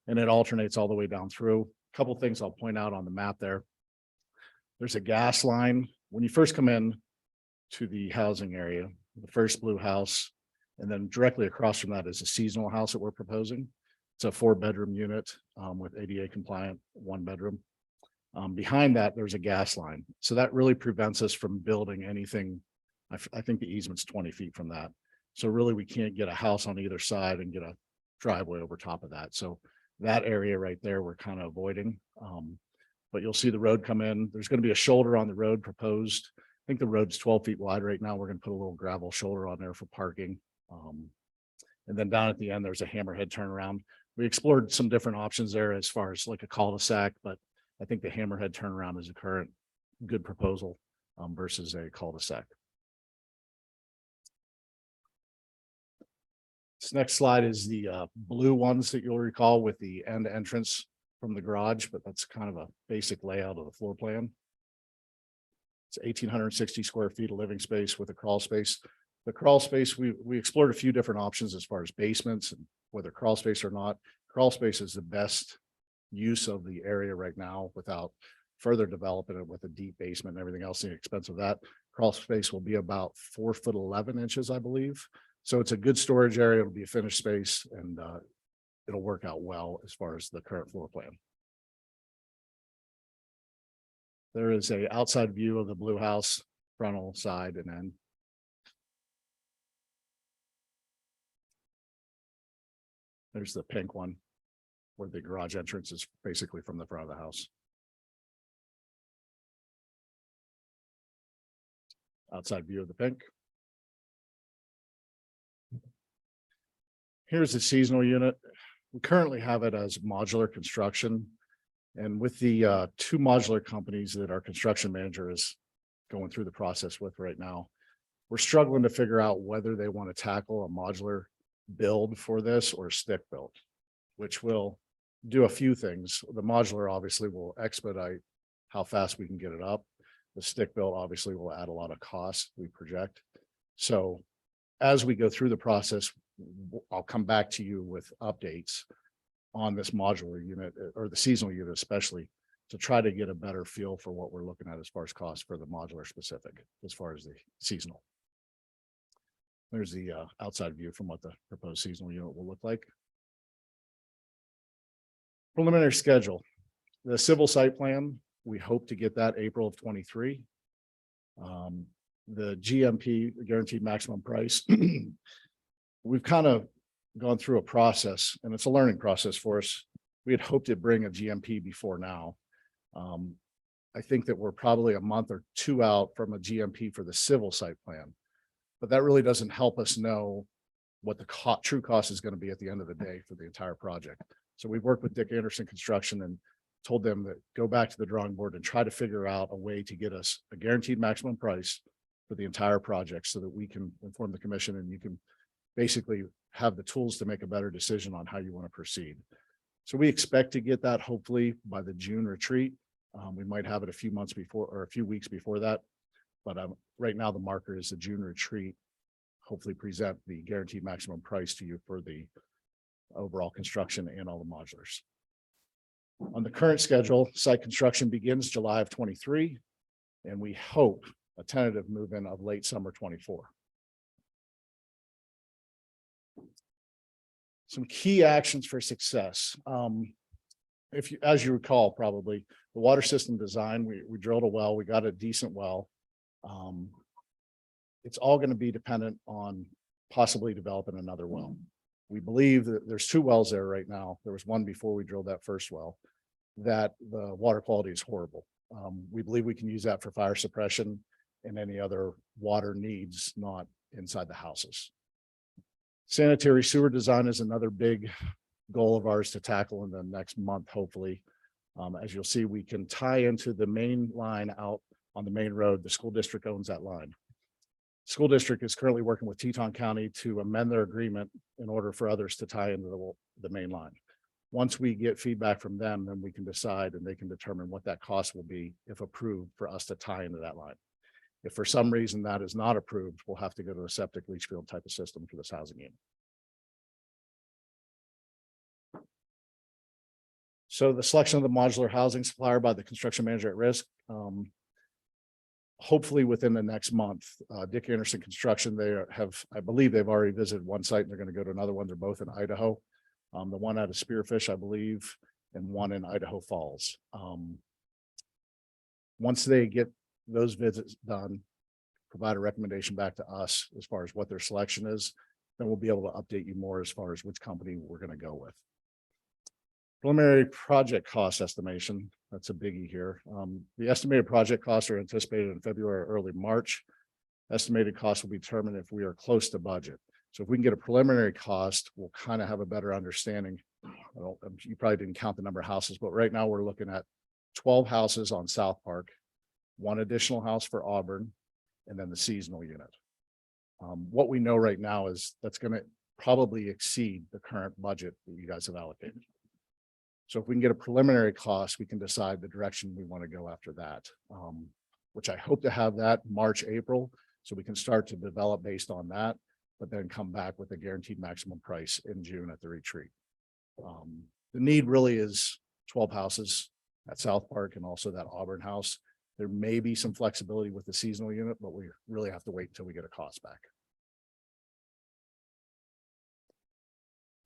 And it alternates all the way down through. A couple of things I'll point out on the map there. There's a gas line. When you first come in to the housing area, the first blue house, and then directly across from that is a seasonal house that we're proposing. It's a 4-bedroom unit with ADA compliant 1-bedroom. Behind that, there's a gas line. So that really prevents us from building anything. I think the easement's 20 feet from that. So really, we can't get a house on either side and get a driveway over top of that. So that area right there, we're kind of avoiding. But you'll see the road come in. There's going to be a shoulder on the road proposed. I think the road's 12 feet wide right now. We're going to put a little gravel shoulder on there for parking. And then down at the end, there's a hammerhead turnaround. We explored some different options there as far as like a cul-de-sac, but I think the hammerhead turnaround is a current good proposal versus a cul-de-sac. This next slide is the blue ones that you'll recall with the end entrance from the garage, but that's kind of a basic layout of the floor plan. It's 1,860 square feet of living space with a crawl space. The crawl space, we explored a few different options as far as basements and whether crawl space or not. Crawl space is the best use of the area right now without further developing it with a deep basement and everything else, the expense of that. Crawl space will be about 4'11" I believe. So it's a good storage area. It'll be a finished space and it'll work out well as far as the current floor plan. There is a outside view of the blue house, frontal, side, and end. There's the pink one, where the garage entrance is basically from the front of the house. Outside view of the pink. Here's the seasonal unit. We currently have it as modular construction. And with the 2 modular companies that our construction manager is going through the process with right now, we're struggling to figure out whether they want to tackle a modular build for this or stick build, which will do a few things. The modular obviously will expedite how fast we can get it up. The stick build obviously will add a lot of cost, we project. So as we go through the process, I'll come back to you with updates on this modular unit or the seasonal unit, especially to try to get a better feel for what we're looking at as far as cost for the modular specific, as far as the seasonal. There's the outside view from what the proposed seasonal unit will look like. Preliminary schedule. The civil site plan, we hope to get that April of 23. The GMP, guaranteed maximum price, we've kind of gone through a process, and it's a learning process for us. We had hoped to bring a GMP before now. I think that we're probably a month or two out from a GMP for the civil site plan. But that really doesn't help us know what the true cost is going to be at the end of the day for the entire project. So we've worked with Dick Anderson Construction and told them that go back to the drawing board and try to figure out a way to get us a guaranteed maximum price for the entire project so that we can inform the commission and you can basically have the tools to make a better decision on how you want to proceed. So we expect to get that hopefully by the June retreat. We might have it a few months before or a few weeks before that. But right now the marker is the June retreat. Hopefully present the guaranteed maximum price to you for the overall construction and all the modulars. On the current schedule, site construction begins July of 23, and we hope a tentative move-in of late summer 24. Some key actions for success. If you, as you recall, probably the water system design, we drilled a well, we got a decent well. It's all going to be dependent on possibly developing another well. We believe that there's 2 wells there right now. There was one before we drilled that first well, that the water quality is horrible. We believe we can use that for fire suppression and any other water needs not inside the houses. Sanitary sewer design is another big goal of ours to tackle in the next month, hopefully. As you'll see, we can tie into the main line out on the main road. The school district owns that line. School district is currently working with Teton County to amend their agreement in order for others to tie into the main line. Once we get feedback from them, then we can decide and they can determine what that cost will be if approved for us to tie into that line. If for some reason that is not approved, we'll have to go to a septic leach field type of system for this housing unit. So the selection of the modular housing supplier by the construction manager at risk. Hopefully within the next month, Dick Anderson Construction, I believe they've already visited one site and they're going to go to another one. They're both in Idaho. The one out of Spearfish, I believe, and one in Idaho Falls. Once they get those visits done, provide a recommendation back to us as far as what their selection is, then we'll be able to update you more as far as which company we're going to go with. Preliminary project cost estimation. That's a biggie here. The estimated project costs are anticipated in February or early March. Estimated costs will be determined if we are close to budget. So if we can get a preliminary cost, we'll kind of have a better understanding. You probably didn't count the number of houses, but right now we're looking at 12 houses on South Park, 1 additional house for Auburn, and then the seasonal unit. What we know right now is that's going to probably exceed the current budget that you guys have allocated. So if we can get a preliminary cost, we can decide the direction we want to go after that, which I hope to have that March, April, so we can start to develop based on that, but then come back with a guaranteed maximum price in June at the retreat. The need really is 12 houses at South Park and also that Auburn house. There may be some flexibility with the seasonal unit, but we really have to wait until we get a cost back.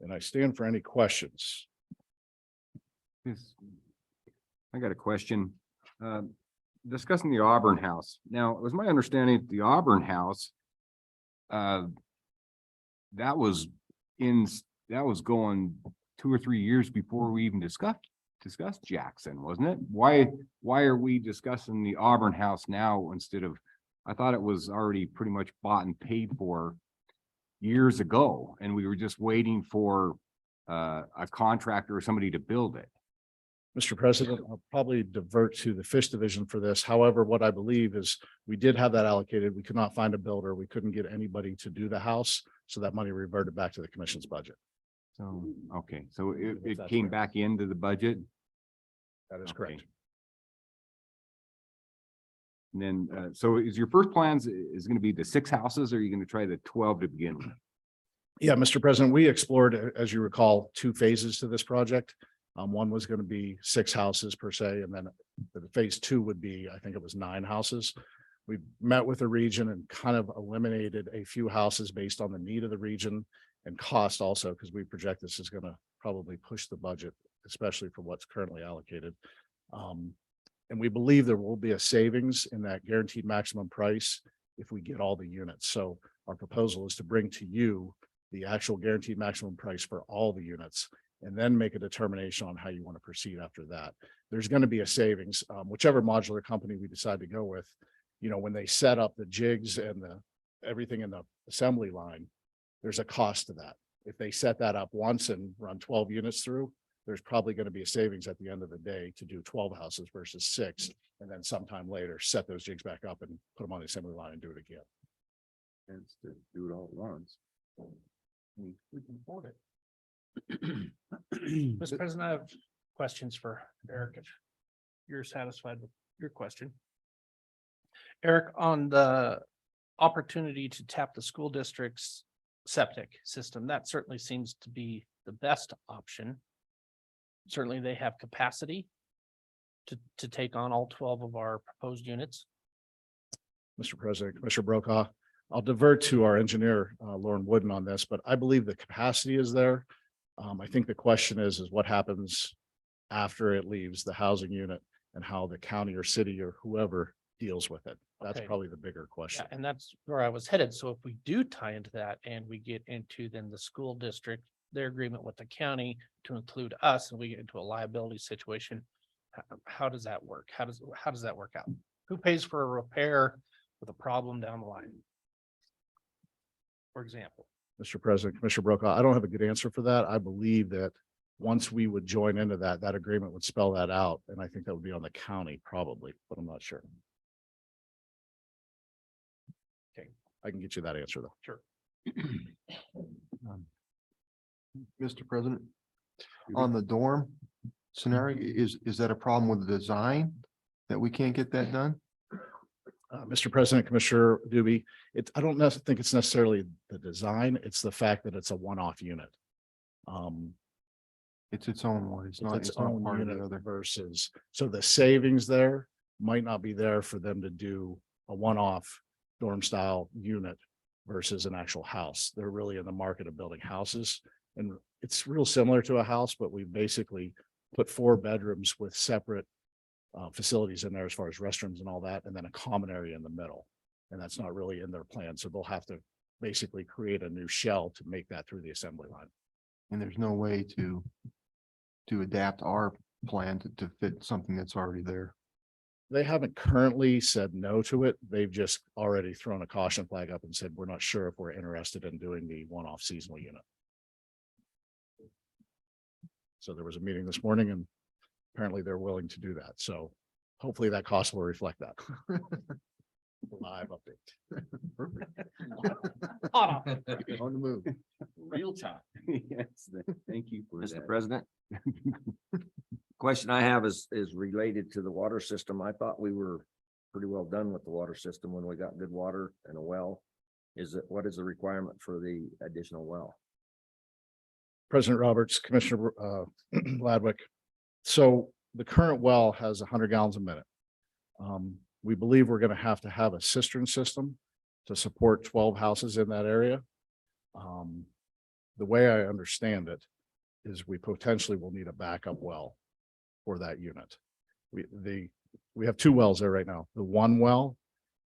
And I stand for any questions. Yes. I got a question. Discussing the Auburn house. Now, it was my understanding that the Auburn house, that was going 2 or 3 years before we even discussed Jackson, wasn't it? Why are we discussing the Auburn house now instead of, I thought it was already pretty much bought and paid for years ago, and we were just waiting for a contractor or somebody to build it. Mr. President, I'll probably divert to the fish division for this. However, what I believe is we did have that allocated. We could not find a builder. We couldn't get anybody to do the house. So that money reverted back to the commission's budget. So, okay, so it That's came correct. back into the budget. That is Okay. correct. And then, so is your first plans is going to be the 6 houses, or are you going to try the 12 to begin with? Yeah, Mr. President, we explored, as you recall, 2 phases to this project. One was going to be 6 houses per se, and then the phase 2 would be, I think it was 9 houses. We met with the region and kind of eliminated a few houses based on the need of the region and cost also, because we project this is going to probably push the budget, especially for what's currently allocated. And we believe there will be a savings in that guaranteed maximum price if we get all the units. So our proposal is to bring to you the actual guaranteed maximum price for all the units, and then make a determination on how you want to proceed after that. There's going to be a savings, whichever modular company we decide to go with. You know, when they set up the jigs and everything in the assembly line, there's a cost to that. If they set that up once and run 12 units through, there's probably going to be a savings at the end of the day to do 12 houses versus 6. And then sometime later, set those jigs back up and put them on the assembly line and do it again. And to do it all at once. We can afford it. Mr. President, I have questions for Eric, if you're satisfied with your question. Eric, on the opportunity to tap the school district's septic system, that certainly seems to be the best option. Certainly, they have capacity to take on all 12 of our proposed units. Mr. President, Commissioner Brokaw, I'll divert to our engineer, Lauren Wooden, on this, but I believe the capacity is there. I think the question is what happens after it leaves the housing unit and how the county or city or whoever deals with it. That's Okay. probably the bigger question. Yeah, and that's where I was headed. So if we do tie into that and we get into then the school district, their agreement with the county to include us, and we get into a liability situation, how does that work? How does that work out? Who pays for a repair with a problem down the line? For example. Mr. President, Commissioner Brokaw, I don't have a good answer for that. I believe that once we would join into that, that agreement would spell that out. And I think that would be on the county probably, but I'm not sure. Okay. I can get you that answer though. Sure. Mr. President, on the dorm scenario, is that a problem with the design that we can't get that done? Mr. President, Commissioner Doobie, I don't think it's necessarily the design. It's the fact that it's a one-off unit. It's its own one. It's not, It's it's its not own part of unit the other. versus, so the savings there might not be there for them to do a one-off dorm style unit versus an actual house. They're really in the market of building houses. And it's real similar to a house, but we basically put 4 bedrooms with separate facilities in there as far as restrooms and all that, and then a common area in the middle. And that's not really in their plan. So they'll have to basically create a new shell to make that through the assembly line. And there's no way to adapt our plan to fit something that's already there. They haven't currently said no to it. They've just already thrown a caution flag up and said, we're not sure if we're interested in doing the one-off seasonal unit. So there was a meeting this morning and apparently they're willing to do that. So hopefully that cost will reflect that. Live update. On the move. Real time. Yes, thank you for Mr. that. President. Question I have is related to the water system. I thought we were pretty well done with the water system when we got good water and a well. What is the requirement for the additional well? President Roberts, Commissioner Ladwick. So the current well has 100 gallons a minute. We believe we're going to have a cistern system to support 12 houses in that area. The way I understand it is we potentially will need a backup well for that unit. We have 2 wells there right now. The one well,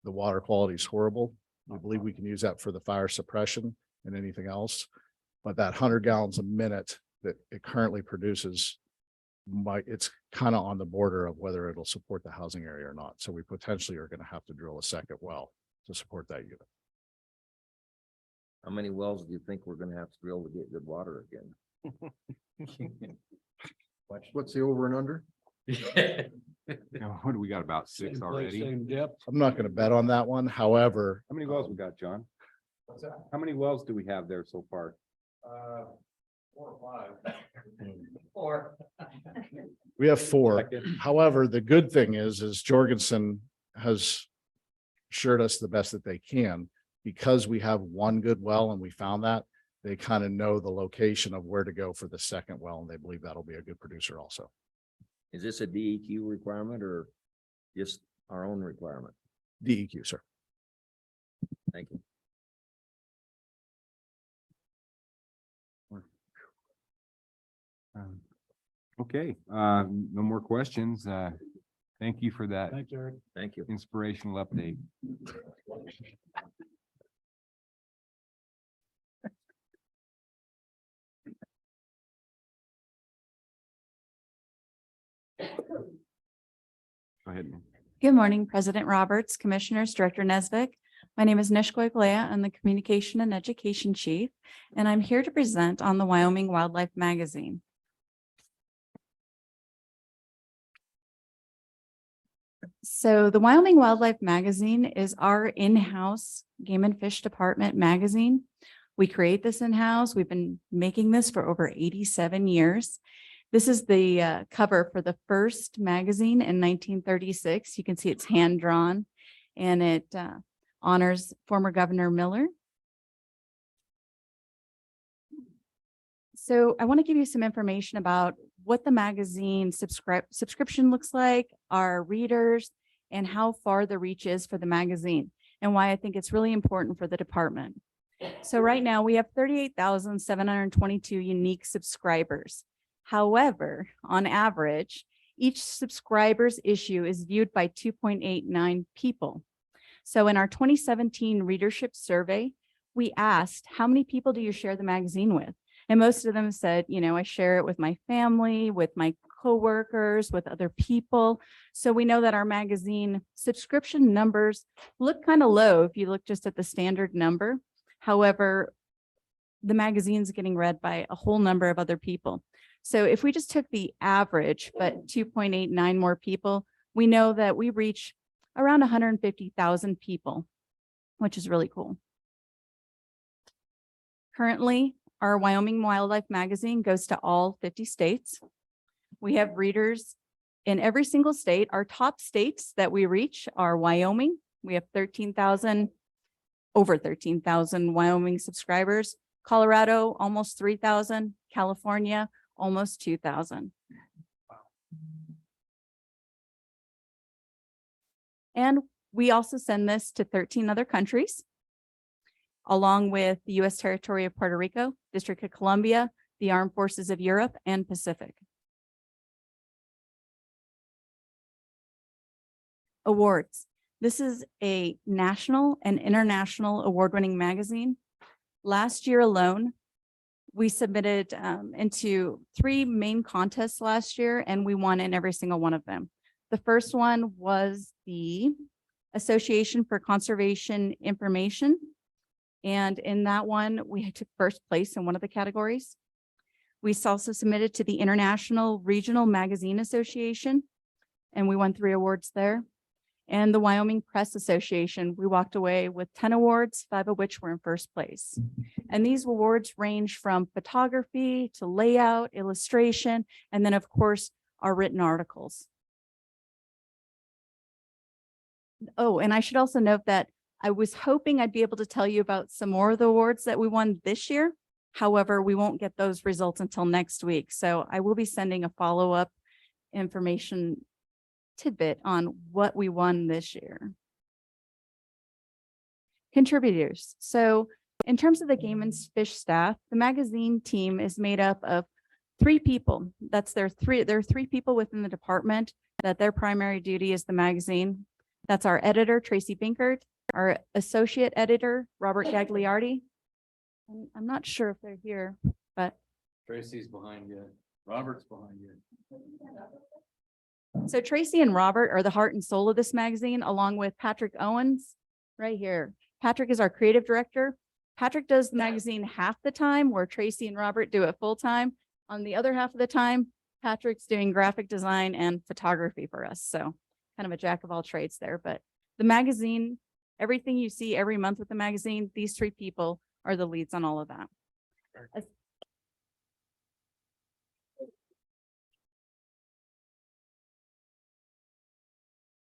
the water quality is horrible. We believe we can use that for the fire suppression and anything else. But that 100 gallons a minute that it currently produces, it's kind of on the border of whether it'll support the housing area or not. So we potentially are going to have to drill a second well to support that unit. How many wells do you think we're gonna have to drill to get good water again? What's the over and under? What do we got, about 6 already? Same depth. I'm not going to bet on that one. However, How many wells we got, John? How many wells do we have there so far? 4 or 5. we have 4. Second. However, the good thing is Jorgensen has assured us the best that they can, because we have one good well and we found that, they kind of know the location of where to go for the second well, and they believe that'll be a good producer also. Is this a DEQ requirement or just our own requirement? DEQ, sir. Thank you. Okay, no more questions. Thank you for that Thanks, Eric. Thank you. inspirational update. Go ahead. Good morning, President Roberts, Commissioners, Director Nesvik. My name is Nish Goiglea. I'm the Communication and Education Chief, and I'm here to present on the Wyoming Wildlife Magazine. So the Wyoming Wildlife Magazine is our in-house game and fish department magazine. We create this in-house. We've been making this for over 87 years. This is the cover for the first magazine in 1936. You can see it's hand-drawn, and it honors former Governor Miller. So I want to give you some information about what the magazine subscription looks like, our readers, and how far the reach is for the magazine, and why I think it's really important for the department. So right now we have 38,722 unique subscribers. However, on average, each subscriber's issue is viewed by 2.89 people. So in our 2017 readership survey, we asked, how many people do you share the magazine with? And most of them said, you know, I share it with my family, with my coworkers, with other people. So we know that our magazine subscription numbers look kind of low if you look just at the standard number. However, the magazine's getting read by a whole number of other people. So if we just took the average, but 2.89 more people, we know that we reach around 150,000 people, which is really cool. Currently, our Wyoming Wildlife Magazine goes to all 50 states. We have readers in every single state. Our top states that we reach are Wyoming. We have over 13,000 Wyoming subscribers. Colorado, almost 3,000. California, almost 2,000. And we also send this to 13 other countries, along with the U.S. Territory of Puerto Rico, District of Columbia, the Armed Forces of Europe, and Pacific. Awards. This is a national and international award-winning magazine. Last year alone, we submitted into 3 main contests last year, and we won in every single one of them. The first one was the Association for Conservation Information. And in that one, we took first place in one of the categories. We also submitted to the International Regional Magazine Association, and we won 3 awards there. And the Wyoming Press Association, we walked away with 10 awards, 5 of which were in first place. And these awards range from photography to layout, illustration, and then of course, our written articles. Oh, and I should also note that I was hoping I'd be able to tell you about some more of the awards that we won this year. However, we won't get those results until next week. So I will be sending a follow-up information tidbit on what we won this year. Contributors. So in terms of the game and fish staff, the magazine team is made up of 3 people. There are 3 people within the department that their primary duty is the magazine. That's our editor, Tracy Binkert, our associate editor, Robert Gagliardi. I'm not sure if they're here, but Tracy's behind you. Robert's behind you. so Tracy and Robert are the heart and soul of this magazine, along with Patrick Owens right here. Patrick is our creative director. Patrick does the magazine half the time, where Tracy and Robert do it full time. On the other half of the time, Patrick's doing graphic design and photography for us. So kind of a jack of all trades there. But the magazine, everything you see every month with the magazine, these 3 people are the leads on all of that.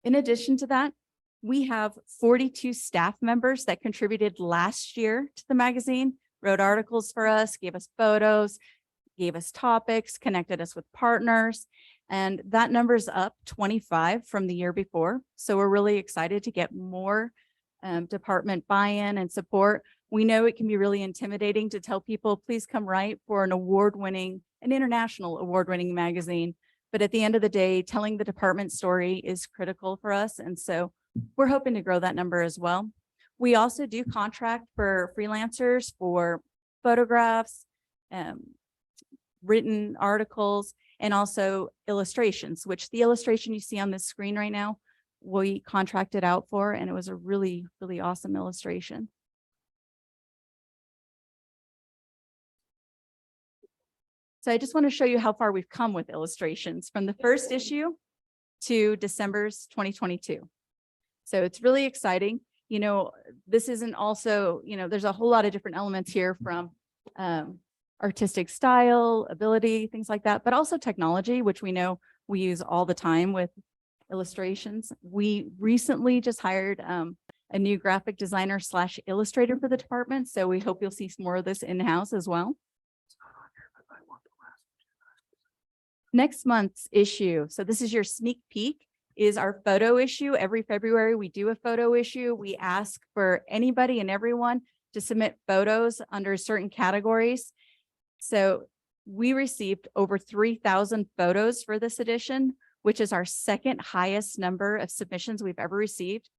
In addition to that, we have 42 staff members that contributed last year to the magazine, wrote articles for us, gave us photos, gave us topics, connected us with partners. And that number's up 25 from the year before. So we're really excited to get more department buy-in and support. We know it can be really intimidating to tell people, please come write for an international award-winning magazine. But at the end of the day, telling the department story is critical for us. And so we're hoping to grow that number as well. We also do contract for freelancers for photographs, written articles, and also illustrations, which the illustration you see on this screen right now, we contracted out for, and it was a really, really awesome illustration. So I just want to show you how far we've come with illustrations from the first issue to December's 2022. So it's really exciting. You know, this isn't also, you know, there's a whole lot of different elements here from artistic style, ability, things like that, but also technology, which we know we use all the time with illustrations. We recently just hired a new graphic designer / illustrator for the department. So we hope you'll see some more of this in-house as well. Next month's issue, so this is your sneak peek, is our photo issue. Every February, we do a photo issue. We ask for anybody and everyone to submit photos under certain categories. So we received over 3,000 photos for this edition, which is our second highest number of submissions we've ever received.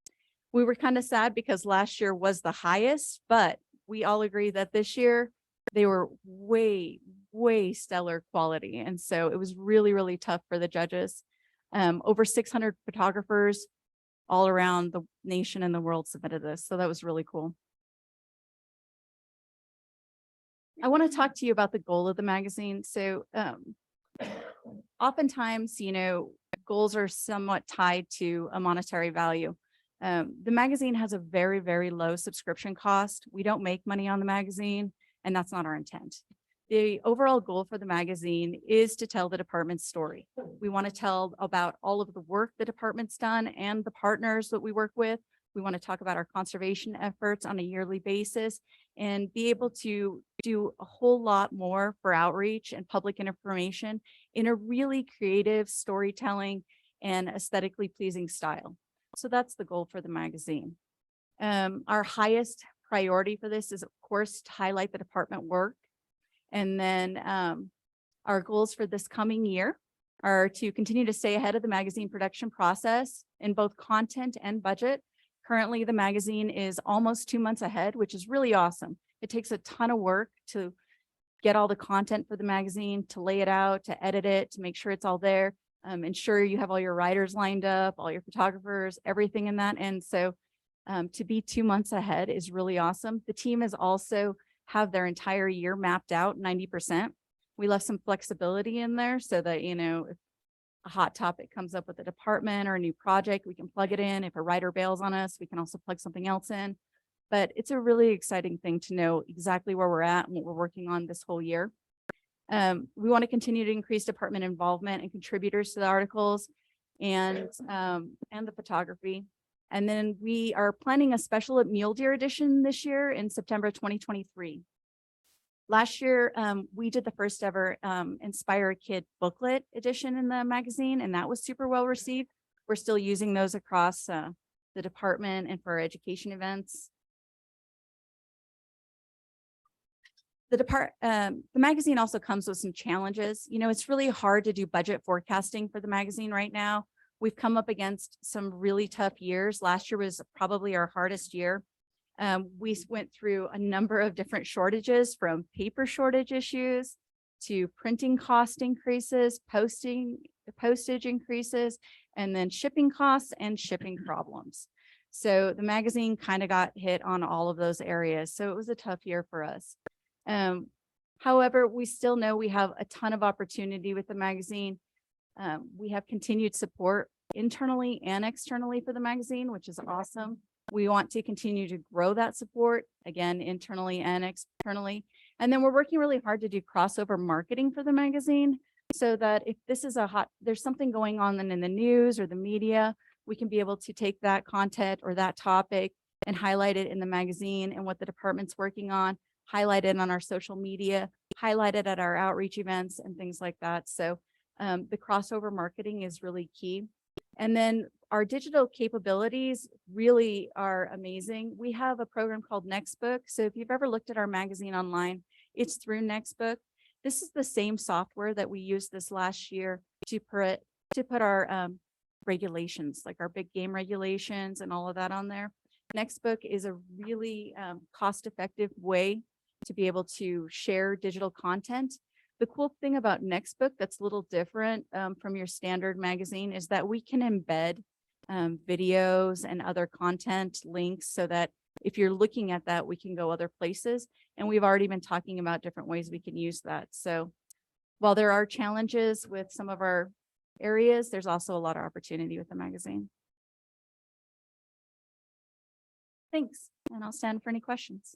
We were kind of sad because last year was the highest, but we all agree that this year they were way stellar quality. And so it was really, really tough for the judges. Over 600 photographers all around the nation and the world submitted this. So that was really cool. I want to talk to you about the goal of the magazine. So oftentimes, you know, goals are somewhat tied to a monetary value. The magazine has a very, very low subscription cost. We don't make money on the magazine, and that's not our intent. The overall goal for the magazine is to tell the department's story. We want to tell about all of the work the department's done and the partners that we work with. We want to talk about our conservation efforts on a yearly basis and be able to do a whole lot more for outreach and public information in a really creative storytelling and aesthetically pleasing style. So that's the goal for the magazine. Our highest priority for this is, of course, to highlight the department work. And then our goals for this coming year are to continue to stay ahead of the magazine production process in both content and budget. Currently, the magazine is almost 2 months ahead, which is really awesome. It takes a ton of work to get all the content for the magazine, to lay it out, to edit it, to make sure it's all there, ensure you have all your writers lined up, all your photographers, everything in that. And so to be 2 months ahead is really awesome. The team is also have their entire year mapped out 90%. We left some flexibility in there so that, you know, if a hot topic comes up with the department or a new project, we can plug it in. If a writer bails on us, we can also plug something else in. But it's a really exciting thing to know exactly where we're at and what we're working on this whole year. We want to continue to increase department involvement and contributors to the articles and the photography. And then we are planning a special Mule Deer edition this year in September 2023. Last year, we did the first ever Inspire a Kid booklet edition in the magazine, and that was super well received. We're still using those across the department and for our education events. The magazine also comes with some challenges. You know, it's really hard to do budget forecasting for the magazine right now. We've come up against some really tough years. Last year was probably our hardest year. We went through a number of different shortages, from paper shortage issues to printing cost increases, postage increases, and then shipping costs and shipping problems. So the magazine kind of got hit on all of those areas. So it was a tough year for us. However, we still know we have a ton of opportunity with the magazine. We have continued support internally and externally for the magazine, which is awesome. We want to continue to grow that support, again, internally and externally. And then we're working really hard to do crossover marketing for the magazine so that if this is there's something going on in the news or the media, we can be able to take that content or that topic and highlight it in the magazine and what the department's working on, highlight it on our social media, highlight it at our outreach events and things like that. So the crossover marketing is really key. And then our digital capabilities really are amazing. We have a program called Nextbook. So if you've ever looked at our magazine online, it's through Nextbook. This is the same software that we used this last year to put our regulations, like our big game regulations and all of that on there. Nextbook is a really cost-effective way to be able to share digital content. The cool thing about Next Book that's a little different from your standard magazine is that we can embed videos and other content links so that if you're looking at that, we can go other places. And we've already been talking about different ways we can use that. So while there are challenges with some of our areas, there's also a lot of opportunity with the magazine. Thanks, and I'll stand for any questions.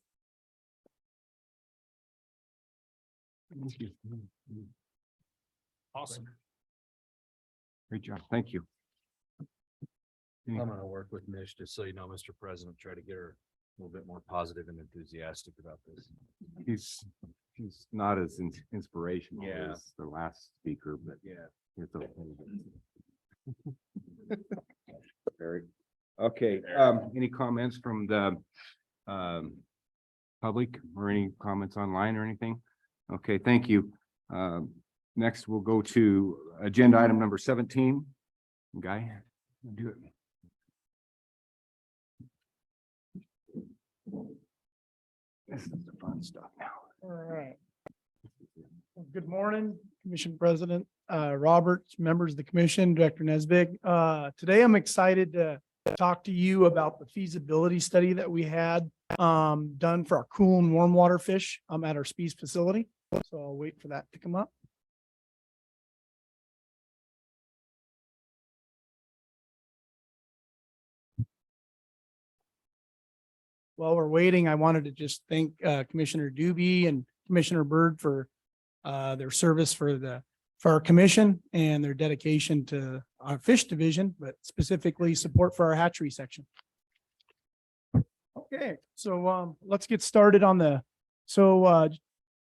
Thank you. Awesome. Great job. Thank you. I'm gonna work with Mish, just so you know, Mr. President, try to get her a little bit more positive and enthusiastic about this. He's not as inspirational Yeah. as the last speaker, but Yeah. it's okay. Very, Okay, any comments from the public or any comments online or anything? Okay, thank you. Next, we'll go to agenda item number 17. Guy, do it. This is the fun stuff now. All right. Good morning, Commission President Roberts, members of the commission, Director Nesbitt. Today I'm excited to talk to you about the feasibility study that we had done for our cool and warm water fish at our Spees facility. So I'll wait for that to come up. While we're waiting, I wanted to just thank Commissioner Doobie and Commissioner Byrd for their service for our commission and their dedication to our fish division, but specifically support for our hatchery section. Okay, so let's get started on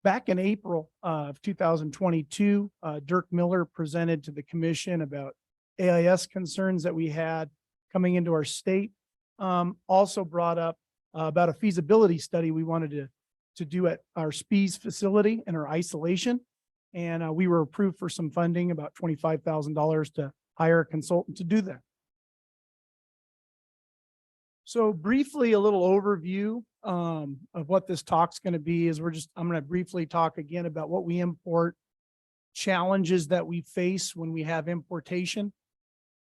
back in April of 2022, Dirk Miller presented to the commission about AIS concerns that we had coming into our state. Also brought up about a feasibility study we wanted to do at our Spees facility and our isolation. And we were approved for some funding, about $25,000 to hire a consultant to do that. So briefly, a little overview of what this talk's going to be is I'm going to briefly talk again about what we import, challenges that we face when we have importation,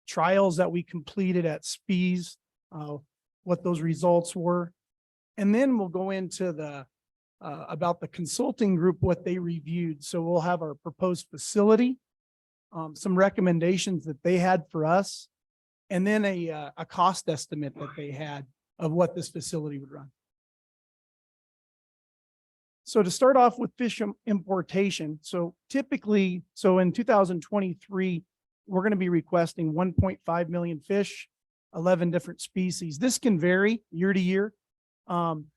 trials that we completed at Spees, what those results were. And then we'll go into about the consulting group, what they reviewed. So we'll have our proposed facility, some recommendations that they had for us, and then a cost estimate that they had of what this facility would run. So to start off with fish importation, so typically, in 2023, we're going to be requesting 1.5 million fish, 11 different species. This can vary year to year.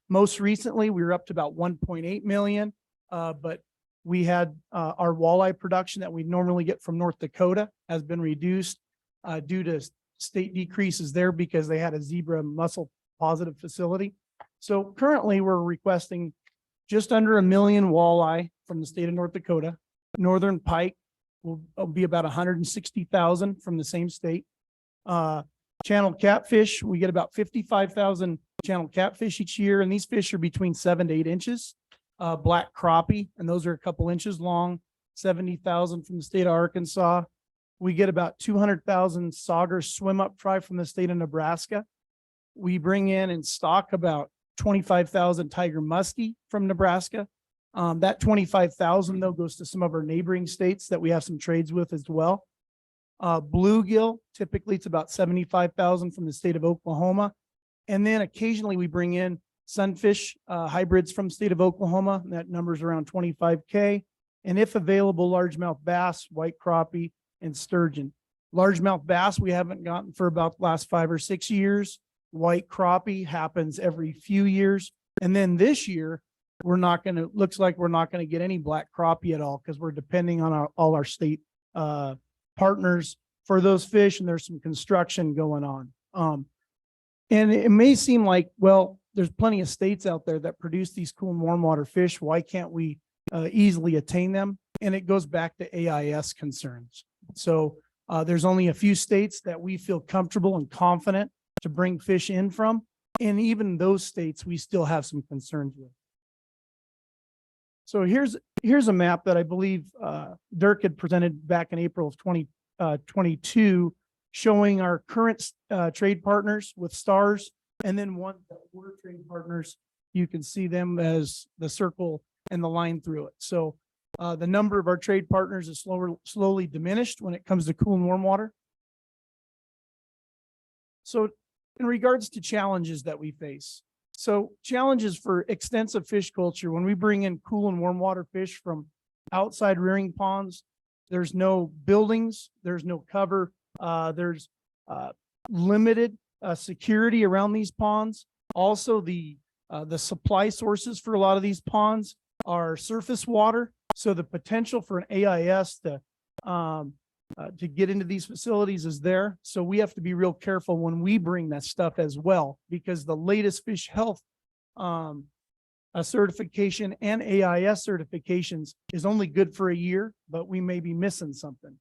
Most recently, we were up to about 1.8 million, but we had our walleye production that we normally get from North Dakota has been reduced due to state decreases there because they had a zebra mussel positive facility. So currently we're requesting just under 1 million walleye from the state of North Dakota. Northern pike will be about 160,000 from the same state. Channel catfish, we get about 55,000 channel catfish each year, and these fish are between 7 to 8 inches. Black crappie, and those are a couple inches long, 70,000 from the state of Arkansas. We get about 200,000 sauger swim up fry from the state of Nebraska. We bring in and stock about 25,000 tiger muskie from Nebraska. That 25,000 though goes to some of our neighboring states that we have some trades with as well. Bluegill, typically it's about 75,000 from the state of Oklahoma. And then occasionally we bring in sunfish hybrids from the state of Oklahoma. And that number's around 25K. And if available, largemouth bass, white crappie, and sturgeon. Largemouth bass we haven't gotten for about the last 5 or 6 years. White crappie happens every few years. And then this year, looks like we're not going to get any black crappie at all because we're depending on all our state partners for those fish, and there's some construction going on. And it may seem like, well, there's plenty of states out there that produce these cool and warm water fish. Why can't we easily attain them? And it goes back to AIS concerns. So there's only a few states that we feel comfortable and confident to bring fish in from. And even those states, we still have some concerns with. So here's a map that I believe Dirk had presented back in April of 2022, showing our current trade partners with stars, and then one that were trade partners. You can see them as the circle and the line through it. So the number of our trade partners is slowly diminished when it comes to cool and warm water. So in regards to challenges that we face, so challenges for extensive fish culture, when we bring in cool and warm water fish from outside rearing ponds, there's no buildings, there's no cover, there's limited security around these ponds. Also, the supply sources for a lot of these ponds are surface water. So the potential for an AIS to get into these facilities is there. So we have to be real careful when we bring that stuff as well, because the latest fish health certification and AIS certifications is only good for a year, but we may be missing something.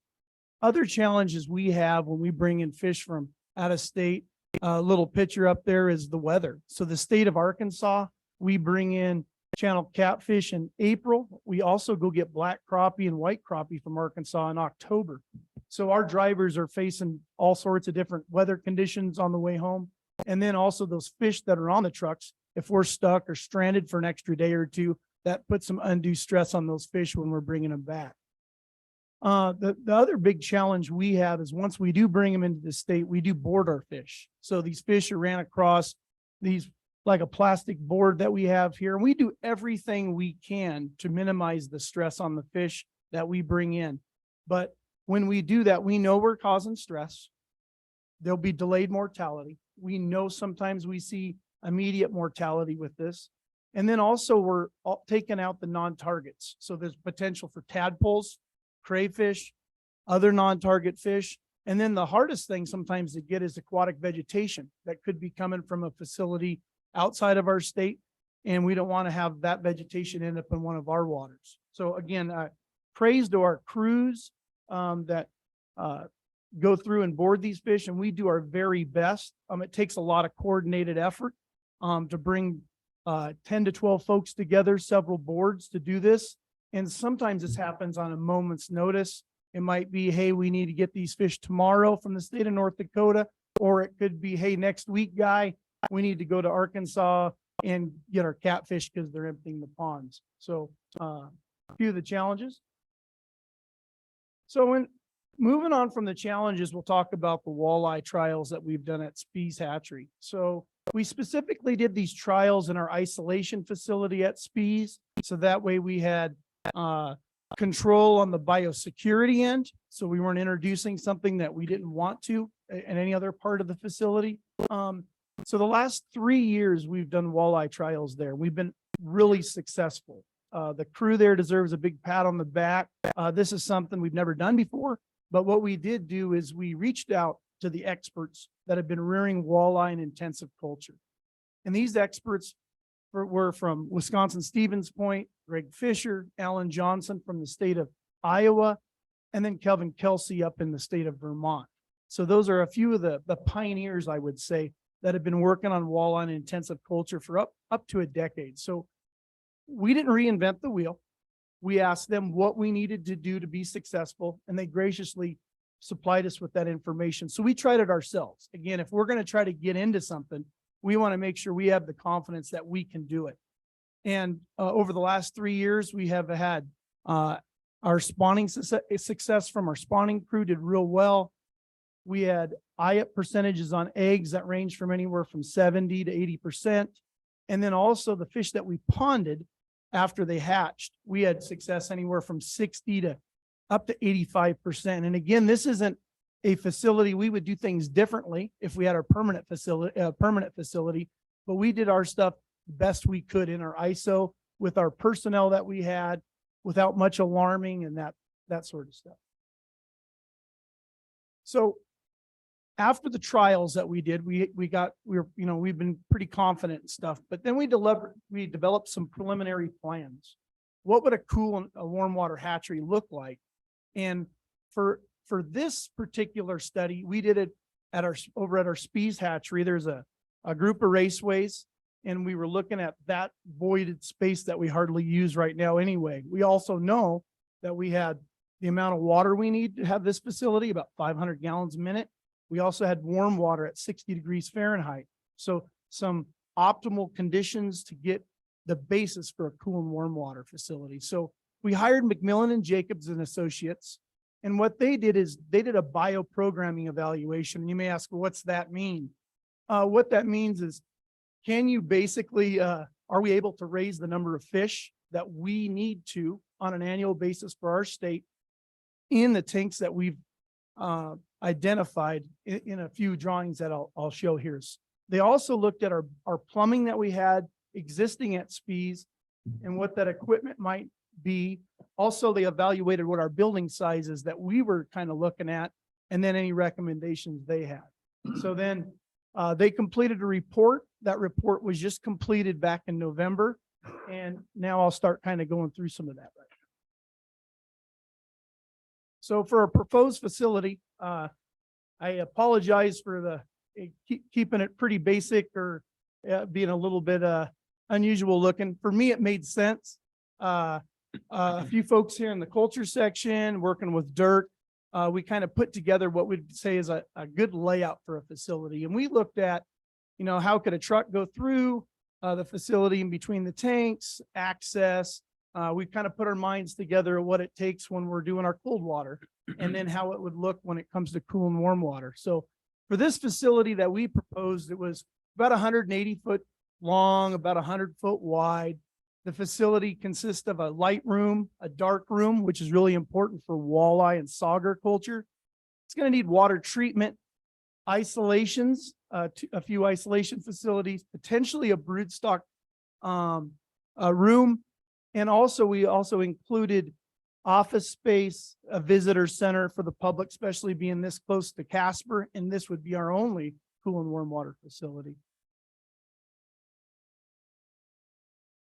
Other challenges we have when we bring in fish from out of state, little picture up there is the weather. So the state of Arkansas, we bring in channel catfish in April. We also go get black crappie and white crappie from Arkansas in October. So our drivers are facing all sorts of different weather conditions on the way home. And then also those fish that are on the trucks, if we're stuck or stranded for an extra day or two, that puts some undue stress on those fish when we're bringing them back. The other big challenge we have is once we do bring them into the state, we do board our fish. So these fish are ran across these like a plastic board that we have here. And we do everything we can to minimize the stress on the fish that we bring in. But when we do that, we know we're causing stress. There'll be delayed mortality. We know sometimes we see immediate mortality with this. And then also we're taking out the non-targets. So there's potential for tadpoles, crayfish, other non-target fish. And then the hardest thing sometimes to get is aquatic vegetation that could be coming from a facility outside of our state. And we don't want to have that vegetation end up in one of our waters. So again, praise to our crews that go through and board these fish, and we do our very best. It takes a lot of coordinated effort to bring 10 to 12 folks together, several boards to do this. And sometimes this happens on a moment's notice. It might be, hey, we need to get these fish tomorrow from the state of North Dakota, or it could be, hey, next week, guy, we need to go to Arkansas and get our catfish because they're emptying the ponds. So a few of the challenges. So when moving on from the challenges, we'll talk about the walleye trials that we've done at Spees Hatchery. So we specifically did these trials in our isolation facility at Spees. So that way we had control on the biosecurity end. So we weren't introducing something that we didn't want to in any other part of the facility. So the last 3 years we've done walleye trials there. We've been really successful. The crew there deserves a big pat on the back. This is something we've never done before, but what we did do is we reached out to the experts that have been rearing walleye in intensive culture. And these experts were from Wisconsin Stevens Point, Greg Fisher, Alan Johnson from the state of Iowa, and then Kelvin Kelsey up in the state of Vermont. So those are a few of the pioneers, I would say, that have been working on walleye in intensive culture for up to a decade. So we didn't reinvent the wheel. We asked them what we needed to do to be successful, and they graciously supplied us with that information. So we tried it ourselves. Again, if we're going to try to get into something, we want to make sure we have the confidence that we can do it. And over the last 3 years, we have had our spawning success from our spawning crew did real well. We had IAP percentages on eggs that range from anywhere from 70 to 80%. And then also the fish that we ponded after they hatched, we had success anywhere from 60 to up to 85%. And again, this isn't a facility. We would do things differently if we had our permanent facility, but we did our stuff the best we could in our ISO with our personnel that we had without much alarming and that sort of stuff. So after the trials that we did, we've been pretty confident and stuff, but then we developed some preliminary plans. What would a cool and a warm water hatchery look like? And for this particular study, we did it over at our Spees hatchery. There's a group of raceways And we were looking at that voided space that we hardly use right now anyway. We also know that we had the amount of water we need to have this facility, about 500 gallons a minute. We also had warm water at 60 degrees Fahrenheit. So some optimal conditions to get the basis for a cool and warm water facility. So we hired McMillan and Jacobs and Associates. And what they did is they did a bioprogramming evaluation. You may ask, well, what's that mean? What that means is, can you basically, are we able to raise the number of fish that we need to on an annual basis for our state in the tanks that we've identified in a few drawings that I'll show here. They also looked at our plumbing that we had existing at Spies and what that equipment might be. Also, they evaluated what our building sizes that we were kind of looking at, and then any recommendations they had. So then they completed a report. That report was just completed back in November. And now I'll start kind of going through some of that right now. So for a proposed facility, I apologize for keeping it pretty basic or being a little bit unusual looking. For me, it made sense. A few folks here in the culture section working with dirt, we kind of put together what we'd say is a good layout for a facility. And we looked at, how could a truck go through the facility in between the tanks, access. We kind of put our minds together of what it takes when we're doing our cold water, and then how it would look when it comes to cool and warm water. So for this facility that we proposed, it was about 180 foot long, about 100 foot wide. The facility consists of a light room, a dark room, which is really important for walleye and sauger culture. It's going to need water treatment, isolations, a few isolation facilities, potentially a broodstock room. And also, we also included office space, a visitor center for the public, especially being this close to Casper. And this would be our only cool and warm water facility.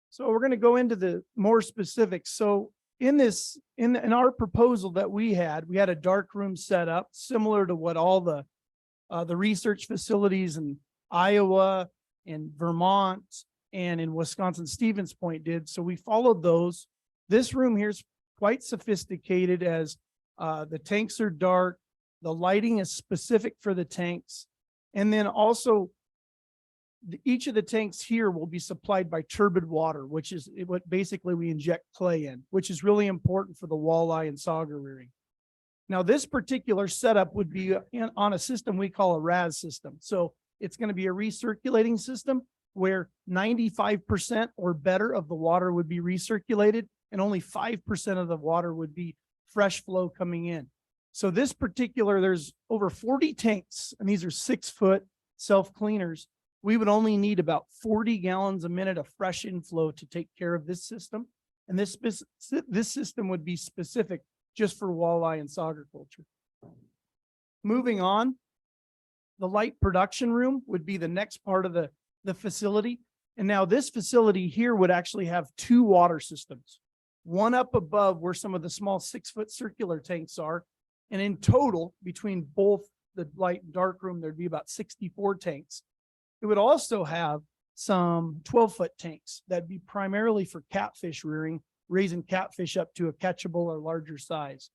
So we're going to go into the more specifics. So in our proposal that we had a dark room set up similar to what all the research facilities in Iowa and Vermont and in Wisconsin, Stevens Point did. So we followed those. This room here is quite sophisticated as the tanks are dark. The lighting is specific for the tanks. And then also each of the tanks here will be supplied by turbid water, which is what basically we inject clay in, which is really important for the walleye and sauger rearing. Now, this particular setup would be on a system we call a RAS system. So it's going to be a recirculating system where 95% or better of the water would be recirculated and only 5% of the water would be fresh flow coming in. So this particular, there's over 40 tanks, and these are 6-foot self-cleaners. We would only need about 40 gallons a minute of fresh inflow to take care of this system. And this system would be specific just for walleye and sauger culture. Moving on, the light production room would be the next part of the facility. And now this facility here would actually have 2 water systems, one up above where some of the small 6-foot circular tanks are. And in total, between both the light and dark room, there'd be about 64 tanks. It would also have some 12-foot tanks that'd be primarily for catfish rearing, raising catfish up to a catchable or larger size.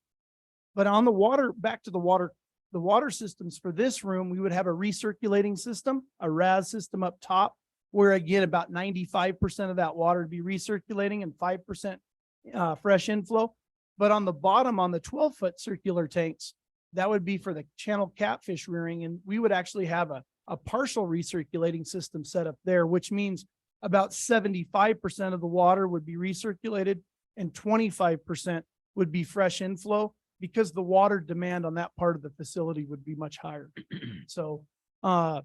But on the water, back to the water systems for this room, we would have a recirculating system, a RAS system up top, where again, about 95% of that water would be recirculating and 5% fresh inflow. But on the bottom, on the 12-foot circular tanks, that would be for the channel catfish rearing. And we would actually have a partial recirculating system set up there, which means about 75% of the water would be recirculated and 25% would be fresh inflow, because the water demand on that part of the facility would be much higher. So the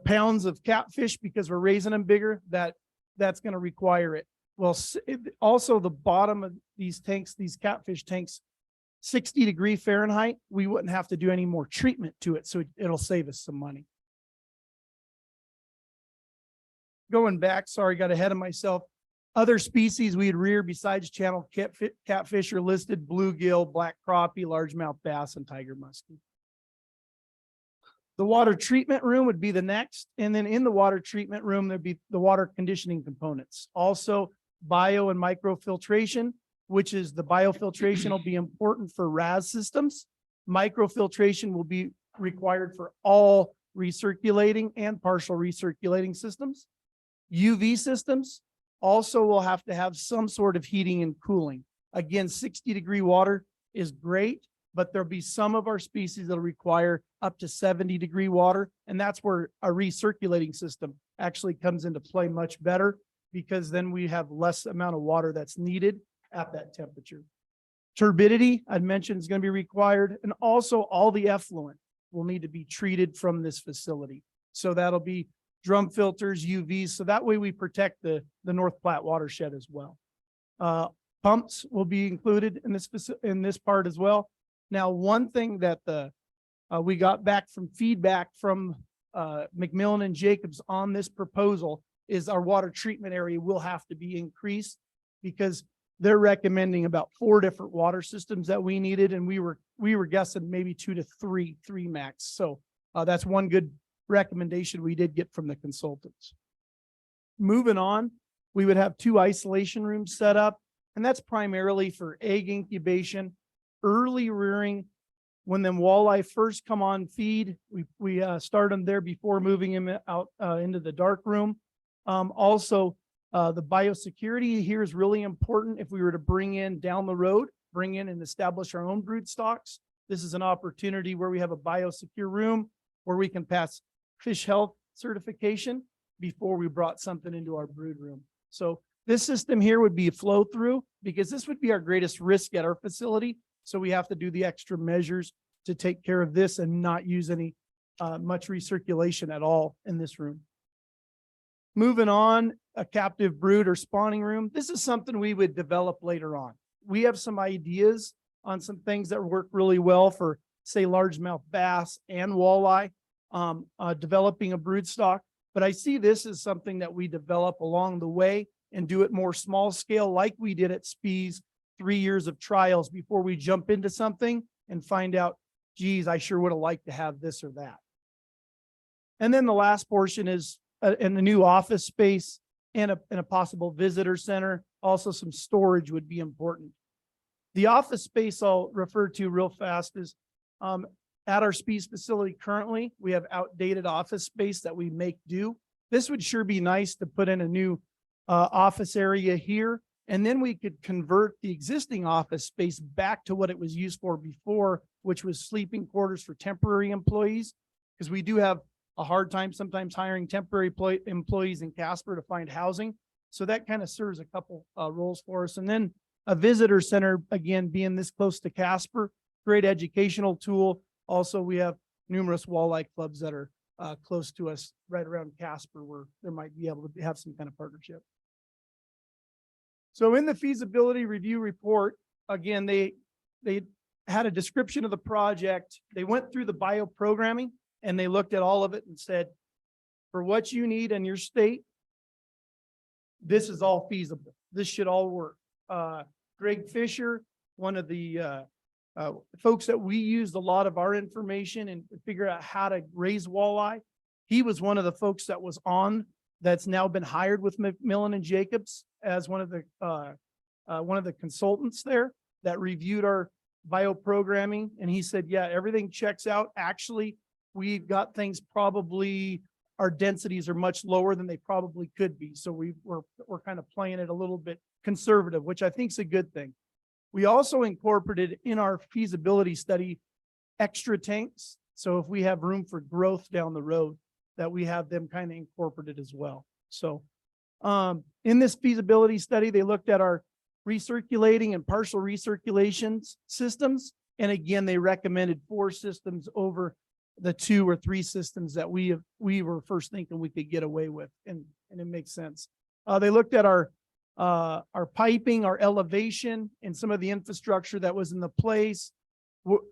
pounds of catfish, because we're raising them bigger, that's going to require it. Well, also the bottom of these tanks, these catfish tanks, 60-degree Fahrenheit, we wouldn't have to do any more treatment to it. So it'll save us some money. Going back, sorry, got ahead of myself. Other species we'd rear besides channel catfish are listed: bluegill, black crappie, largemouth bass, and tiger muskie. The water treatment room would be the next, and then in the water treatment room, there'd be the water conditioning components. Also, bio and microfiltration, which is the biofiltration will be important for RAS systems. Microfiltration will be required for all recirculating and partial recirculating systems. UV systems also will have to have some sort of heating and cooling. Again, 60-degree water is great, but there'll be some of our species that'll require up to 70-degree water. And that's where a recirculating system actually comes into play much better, because then we have less amount of water that's needed at that temperature. Turbidity, I'd mentioned, is going to be required. And also all the effluent will need to be treated from this facility. So that'll be drum filters, UVs. So that way we protect the North Platte watershed as well. Pumps will be included in this part as well. Now, one thing that we got back from feedback from McMillan and Jacobs on this proposal is our water treatment area will have to be increased, because they're recommending about 4 different water systems that we needed, and we were guessing maybe 2 to 3 max. So that's one good recommendation we did get from the consultants. Moving on, we would have 2 isolation rooms set up, and that's primarily for egg incubation, early rearing. When them walleye first come on feed, we start them there before moving them out into the dark room. Also, the biosecurity here is really important. If we were to bring in down the road, bring in and establish our own brood stocks, this is an opportunity where we have a biosecure room where we can pass fish health certification before we brought something into our brood room. So this system here would be a flow through, because this would be our greatest risk at our facility. So we have to do the extra measures to take care of this and not use any much recirculation at all in this room. Moving on, a captive brood or spawning room. This is something we would develop later on. We have some ideas on some things that work really well for, say, largemouth bass and walleye, developing a brood stock. But I see this as something that we develop along the way and do it more small scale, like we did at Spees, 3 years of trials before we jump into something and find out, geez, I sure would have liked to have this or that. And then the last portion is in the new office space and a possible visitor center. Also, some storage would be important. The office space I'll refer to real fast is at our Spees facility currently, we have outdated office space that we make do. This would sure be nice to put in a new office area here. And then we could convert the existing office space back to what it was used for before, which was sleeping quarters for temporary employees. Because we do have a hard time sometimes hiring temporary employees in Casper to find housing. So that kind of serves a couple roles for us. And then a visitor center, again, being this close to Casper, great educational tool. Also, we have numerous walleye clubs that are close to us right around Casper, where there might be able to have some kind of partnership. So in the feasibility review report, again, they had a description of the project. They went through the bioprogramming and they looked at all of it and said, for what you need in your state, this is all feasible. This should all work. Greg Fisher, one of the folks that we used a lot of our information and figure out how to raise walleye. He was one of the folks that was on, that's now been hired with McMillan and Jacobs as one of the consultants there that reviewed our bioprogramming. And he said, yeah, everything checks out. Actually, we've got things probably, our densities are much lower than they probably could be. So we're kind of playing it a little bit conservative, which I think is a good thing. We also incorporated in our feasibility study extra tanks. So if we have room for growth down the road, that we have them kind of incorporated as well. So in this feasibility study, they looked at our recirculating and partial recirculations systems. And again, they recommended 4 systems over the 2 or 3 systems that we were first thinking we could get away with. And it makes sense. They looked at our piping, our elevation, and some of the infrastructure that was in the place,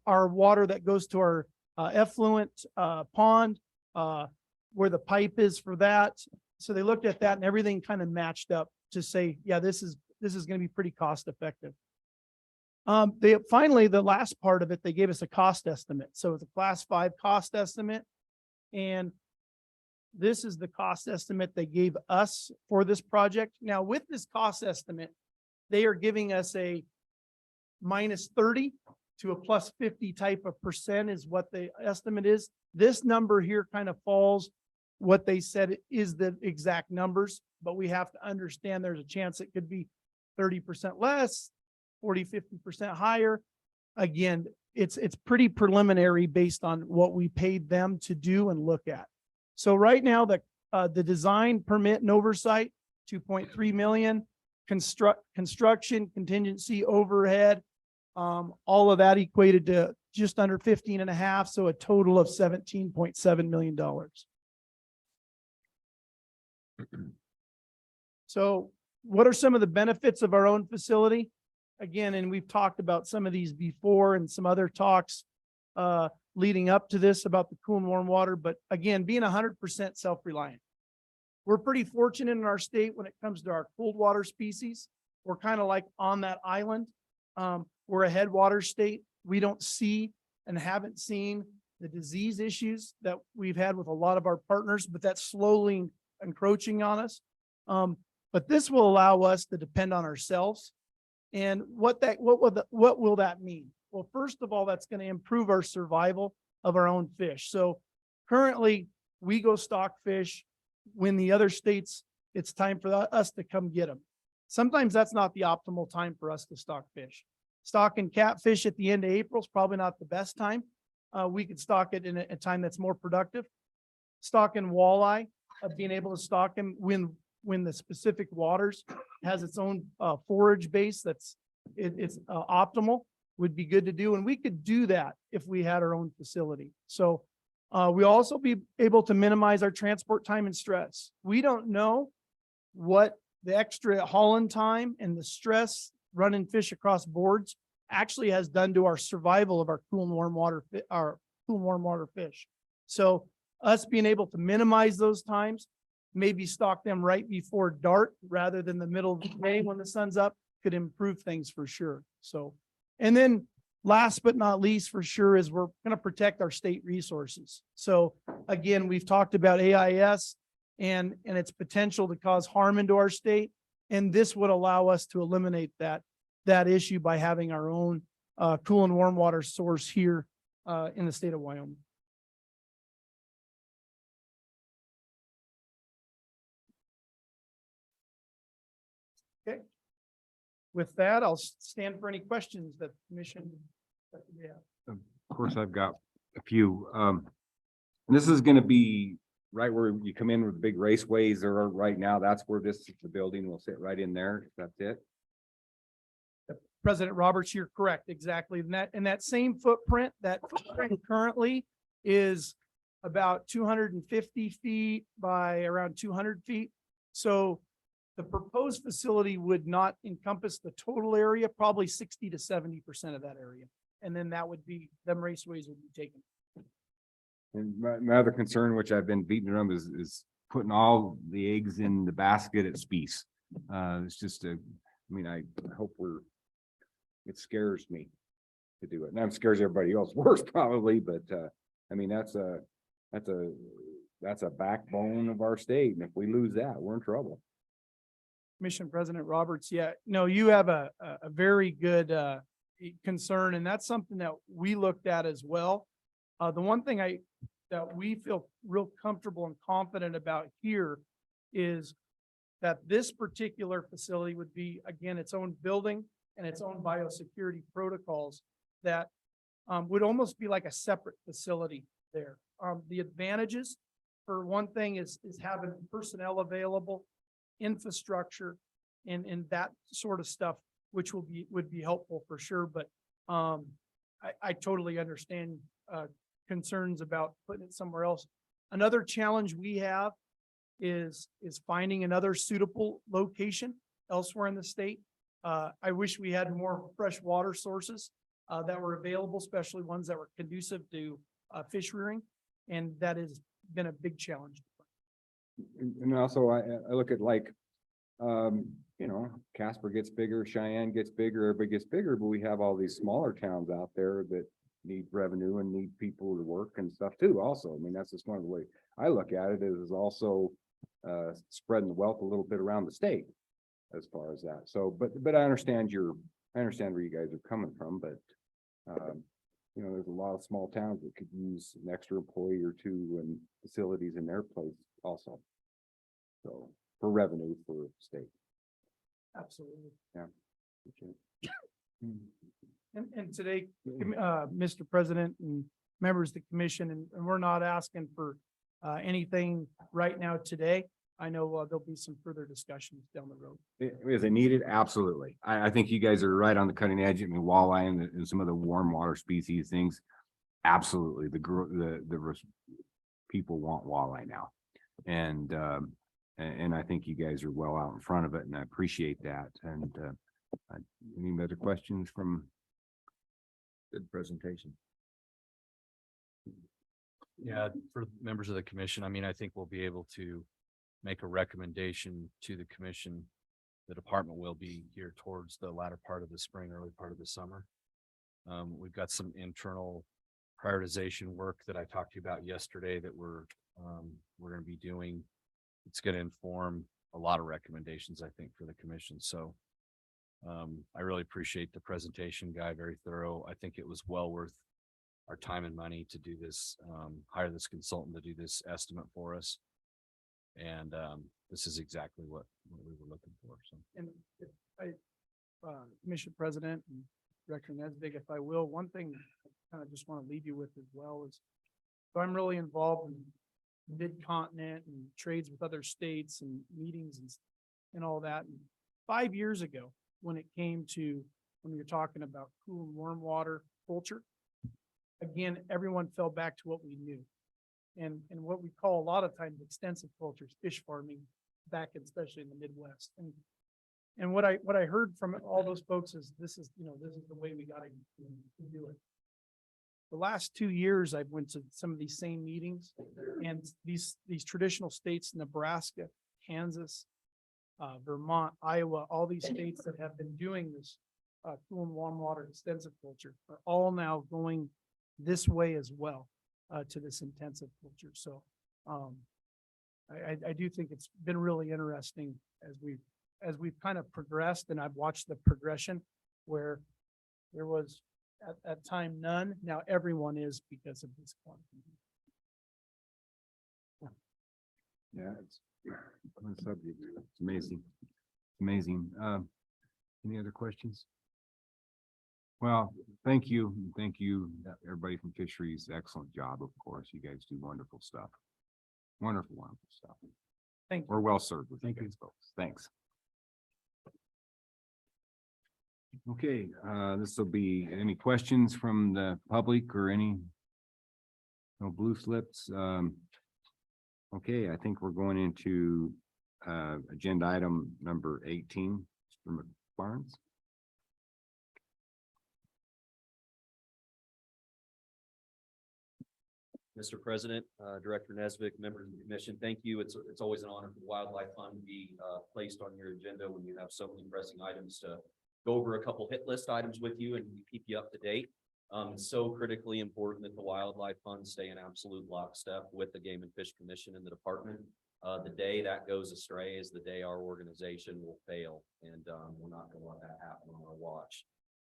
our water that goes to our effluent pond, where the pipe is for that. So they looked at that and everything kind of matched up to say, yeah, this is going to be pretty cost effective. They finally, the last part of it, they gave us a cost estimate. So it's a class 5 cost estimate. And this is the cost estimate they gave us for this project. Now, with this cost estimate, they are giving us a -30 to a +50 type of percent is what the estimate is. This number here kind of falls what they said is the exact numbers, but we have to understand there's a chance it could be 30% less, 40, 50% higher. Again, it's pretty preliminary based on what we paid them to do and look at. So right now, the design, permit and oversight, 2.3 million, construction, contingency, overhead, all of that equated to just under 15.5, so a total of $17.7 million. So what are some of the benefits of our own facility? Again, and we've talked about some of these before and some other talks leading up to this about the cool and warm water, but again, being 100% self-reliant. We're pretty fortunate in our state when it comes to our cold water species. We're kind of like on that island. We're a headwater state. We don't see and haven't seen the disease issues that we've had with a lot of our partners, but that's slowly encroaching on us. But this will allow us to depend on ourselves. And what will that mean? Well, first of all, that's going to improve our survival of our own fish. So currently we go stock fish when the other states, it's time for us to come get them. Sometimes that's not the optimal time for us to stock fish. Stocking catfish at the end of April is probably not the best time. We could stock it in a time that's more productive. Stocking walleye, being able to stock them when the specific waters has its own forage base it's optimal would be good to do. And we could do that if we had our own facility. So we also be able to minimize our transport time and stress. We don't know what the extra hauling time and the stress running fish across boards actually has done to our survival of our cool and warm water fish. So us being able to minimize those times, maybe stock them right before dark rather than the middle of the day when the sun's up, could improve things for sure. So, and then last but not least for sure is we're going to protect our state resources. So again, we've talked about AIS and its potential to cause harm into our state. And this would allow us to eliminate that issue by having our own cool and warm water source here in the state of Wyoming. Okay. With that, I'll stand for any questions that the commission. Of course, I've got a few. This is going to be right where you come in with big raceways there are right now. That's where the building will sit right in there. That's it. President Roberts, you're correct. Exactly. And that same footprint, that footprint currently is about 250 feet by around 200 feet. So the proposed facility would not encompass the total area, probably 60 to 70% of that area. And then that would be, them raceways would be taken. And my other concern, which I've been beating around, is putting all the eggs in the basket at Speece. It's just I hope it scares me to do it. And it scares everybody else worse probably, but that's a backbone of our state. And if we lose that, we're in trouble. Commission President Roberts, yeah, no, you have a very good concern, and that's something that we looked at as well. The one thing that we feel real comfortable and confident about here is that this particular facility would be, again, its own building and its own biosecurity protocols that would almost be like a separate facility there. The advantages, for one thing, is having personnel available, infrastructure, and that sort of stuff, which would be helpful for sure. But I totally understand concerns about putting it somewhere else. Another challenge we have is finding another suitable location elsewhere in the state. I wish we had more fresh water sources that were available, especially ones that were conducive to fish rearing, and that has been a big challenge. And also I look at Casper gets bigger, Cheyenne gets bigger, everybody gets bigger, but we have all these smaller towns out there that need revenue and need people to work and stuff too also. I mean, that's just one of the way I look at it, is also spreading the wealth a little bit around the state as far as that. So, but I understand where you guys are coming from, but you know, there's a lot of small towns that could use an extra employee or two and facilities in their place also. So for revenue for state. Absolutely. Yeah. Okay. And today, Mr. President and members of the commission, and we're not asking for anything right now today. I know there'll be some further discussions down the road. Is it needed? Absolutely. I think you guys are right on the cutting edge. I mean, walleye and some of the warm water species things. Absolutely. The people want walleye now. And I think you guys are well out in front of it, and I appreciate that. And any other questions from? Good presentation. Yeah, for members of the commission, I mean, I think we'll be able to make a recommendation to the commission. The department will be here towards the latter part of the spring, early part of the summer. We've got some internal prioritization work that I talked to you about yesterday that we're going to be doing. It's going to inform a lot of recommendations, I think, for the commission. So I really appreciate the presentation, Guy, very thorough. I think it was well worth our time and money to do this, hire this consultant to do this estimate for us. And this is exactly what we were looking for. So, And if Commission President and Director Nesbitt, if I will, one thing I kind of just want to leave you with as well is, so I'm really involved in mid-continent and trades with other states and meetings and all that. And 5 years ago, when it came to, when you're talking about cool and warm water culture, again, everyone fell back to what we knew. And what we call a lot of times extensive cultures, fish farming, back in, especially in the Midwest. And what I heard from all those folks is this is the way we gotta do it. The last 2 years, I've went to some of these same meetings, and these traditional states, Nebraska, Kansas, Vermont, Iowa, all these states that have been doing this cool and warm water extensive culture are all now going this way as well, to this intensive culture. So I do think it's been really interesting as we've kind of progressed, and I've watched the progression where there was at time none, now everyone is because of this quantum. Yeah, it's on subject. It's amazing. It's amazing. Any other questions? Well, thank you. Thank you, everybody from Fisheries. Excellent job, of course. You guys do wonderful stuff. Wonderful, wonderful stuff. Thank you. We're well served with you guys, folks. Thanks. Okay, this will be any questions from the public or any no blue slips. Okay, I think we're going into agenda item number 18, Mr. Barnes. Mr. President, Director Nesbitt, members of the commission, thank you. It's always an honor for the Wildlife Fund to be placed on your agenda when you have so many pressing items to go over a couple hit list items with you and keep you up to date. It's so critically important that the Wildlife Fund stay in absolute lockstep with the Game and Fish Commission and the department. The day that goes astray is the day our organization will fail, and we're not going to let that happen on our watch.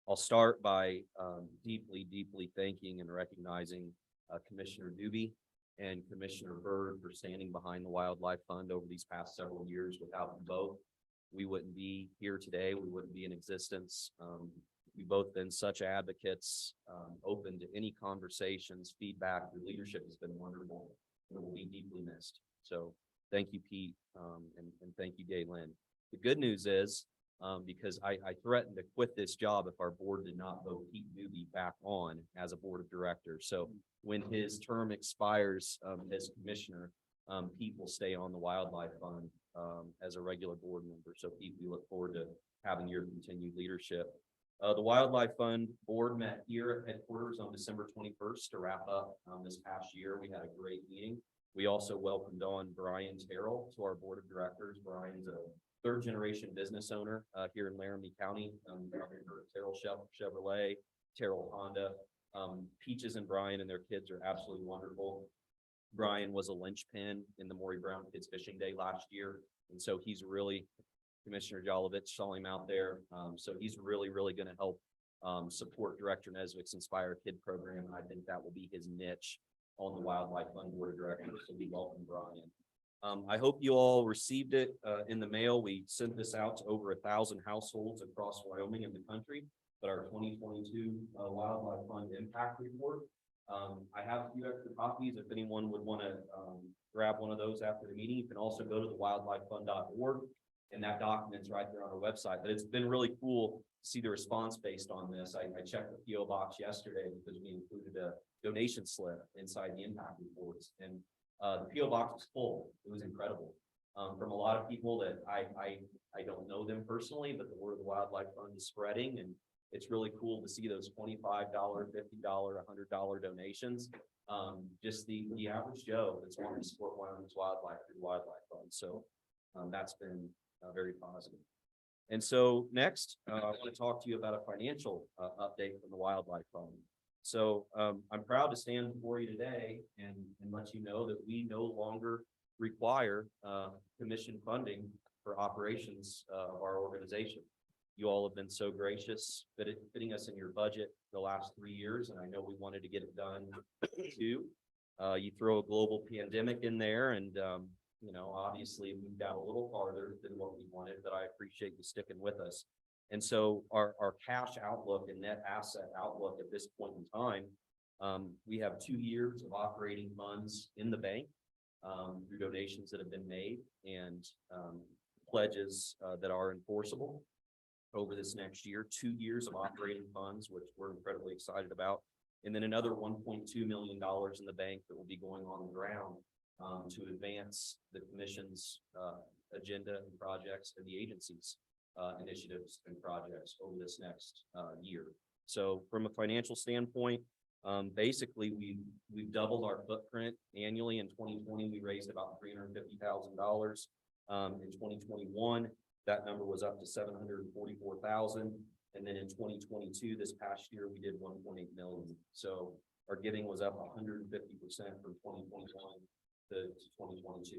I'll start by deeply thanking and recognizing Commissioner Doobie and Commissioner Byrd for standing behind the Wildlife Fund over these past several years. Without them both, we wouldn't be here today. We wouldn't be in existence. We've both been such advocates, open to any conversations, feedback. Your leadership has been wonderful and will be deeply missed. So thank you, Pete, and thank you, Galen. The good news is, because I threatened to quit this job if our board did not vote Pete Doobie back on as a board of directors. So when his term expires as commissioner, Pete will stay on the Wildlife Fund as a regular board member. So Pete, we look forward to having your continued leadership. The Wildlife Fund board met here at headquarters on December 21st to wrap up this past year. We had a great meeting. We also welcomed on Brian Terrell to our board of directors. Brian's a third-generation business owner here in Laramie County. Terrell Chevrolet, Terrell Honda. Peaches and Brian and their kids are absolutely wonderful. Brian was a linchpin in the Maury Brown Kids Fishing Day last year. And so he's really, Commissioner Jolovich saw him out there. So he's really, really going to help support Director Nesbitt's Inspire Kid program. And I think that will be his niche on the Wildlife Fund Board of Directors. So we welcome Brian. I hope you all received it in the mail. We sent this out to over 1,000 households across Wyoming and the country, but our 2022 Wildlife Fund Impact Report. I have a few extra copies. If anyone would want to grab one of those after the meeting, you can also go to the wildlifefund.org, and that document's right there on our website. But it's been really cool to see the response based on this. I checked the PO box yesterday because we included a donation slip inside the impact reports, and the PO box was full. It was incredible. From a lot of people that I don't know them personally, but the word of the Wildlife Fund is spreading, and it's really cool to see those $25, $50, $100 donations. Just the average Joe that's wanting to support Wyoming's wildlife through the Wildlife Fund. So that's been very positive. And so next, I want to talk to you about a financial update from the Wildlife Fund. So I'm proud to stand before you today and let you know that we no longer require commission funding for operations of our organization. You all have been so gracious fitting us in your budget the last 3 years, and I know we wanted to get it done too. You throw a global pandemic in there, and you know, obviously moved out a little farther than what we wanted, but I appreciate you sticking with us. And so our cash outlook and net asset outlook at this point in time, we have 2 years of operating funds in the bank through donations that have been made and pledges that are enforceable over this next year. 2 years of operating funds, which we're incredibly excited about. And then another $1.2 million in the bank that will be going on the ground to advance the commission's agenda and projects and the agency's initiatives and projects over this next year. So from a financial standpoint, basically we've doubled our footprint annually. In 2020, we raised about $350,000. In 2021, that number was up to $744,000. And then in 2022, this past year, we did 1.8 million. So our giving was up 150% from 2021 to 2022.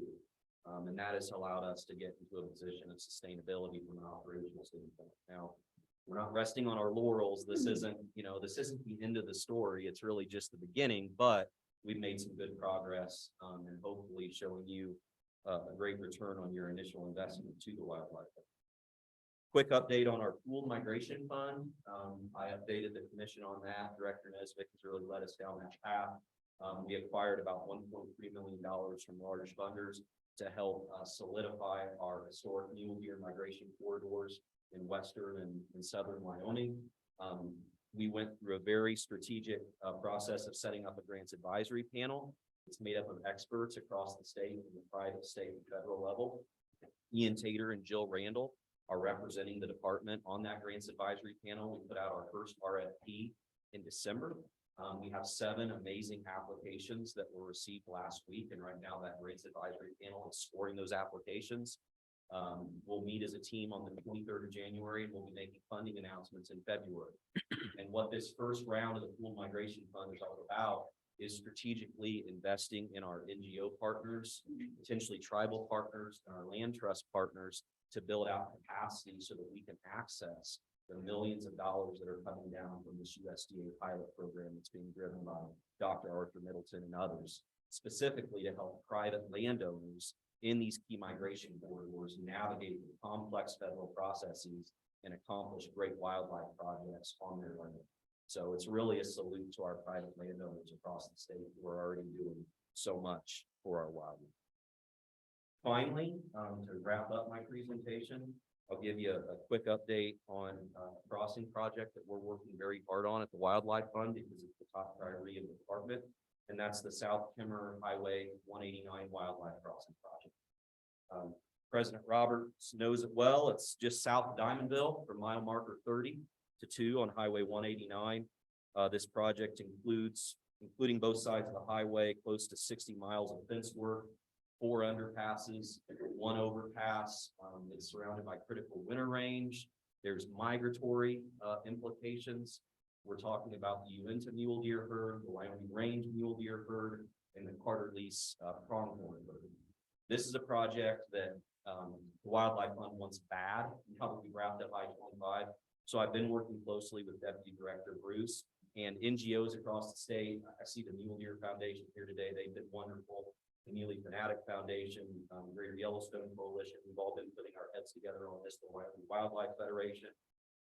And that has allowed us to get into a position of sustainability from an operational standpoint. Now, we're not resting on our laurels. This isn't, this isn't the end of the story. It's really just the beginning, but we've made some good progress and hopefully showing you a great return on your initial investment to the wildlife. Quick update on our pooled migration fund. I updated the commission on that. Director Nesbitt has really led us down that path. We acquired about $1.3 million from large funders to help solidify our historic mule deer migration corridors in western and southern Wyoming. We went through a very strategic process of setting up a grants advisory panel. It's made up of experts across the state and the private, state, and federal level. Ian Tater and Jill Randall are representing the department on that grants advisory panel. We put out our first RFP in December. We have 7 amazing applications that were received last week, and right now that grants advisory panel is scoring those applications. We'll meet as a team on the 23rd of January, and we'll be making funding announcements in February. And what this first round of the pooled migration fund is all about is strategically investing in our NGO partners, potentially tribal partners, and our land trust partners to build out capacity so that we can access the millions of dollars that are coming down from this USDA pilot program that's being driven by Dr. Arthur Middleton and others, specifically to help private landowners in these key migration corridors navigate the complex federal processes and accomplish great wildlife projects on their land. So it's really a salute to our private landowners across the state who are already doing so much for our wildlife. Finally, to wrap up my presentation, I'll give you a quick update on a crossing project that we're working very hard on at the Wildlife Fund because it's the top priority of the department, and that's the South Kimmer Highway 189 Wildlife Crossing Project. President Roberts knows it well. It's just south of Diamondville from mile marker 30 to 2 on Highway 189. This project including both sides of the highway, close to 60 miles of fence work, 4 underpasses, 1 overpass. It's surrounded by critical winter range. There's migratory implications. We're talking about the Uinta mule deer herd, the Wyoming Range mule deer herd, and the Carter Lease pronghorn herd. This is a project that the Wildlife Fund wants bad, and probably wrapped up I-25. So I've been working closely with Deputy Director Bruce and NGOs across the state. I see the Mule Deer Foundation here today. They've been wonderful. The Neely Fanatic Foundation, Greater Yellowstone Coalition. We've all been putting our heads together on this, the Wyoming Wildlife Federation.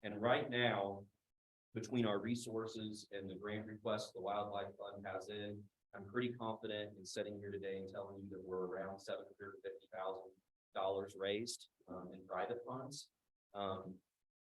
And right now, between our resources and the grant requests the Wildlife Fund has in, I'm pretty confident in sitting here today and telling you that we're around $750,000 raised in private funds.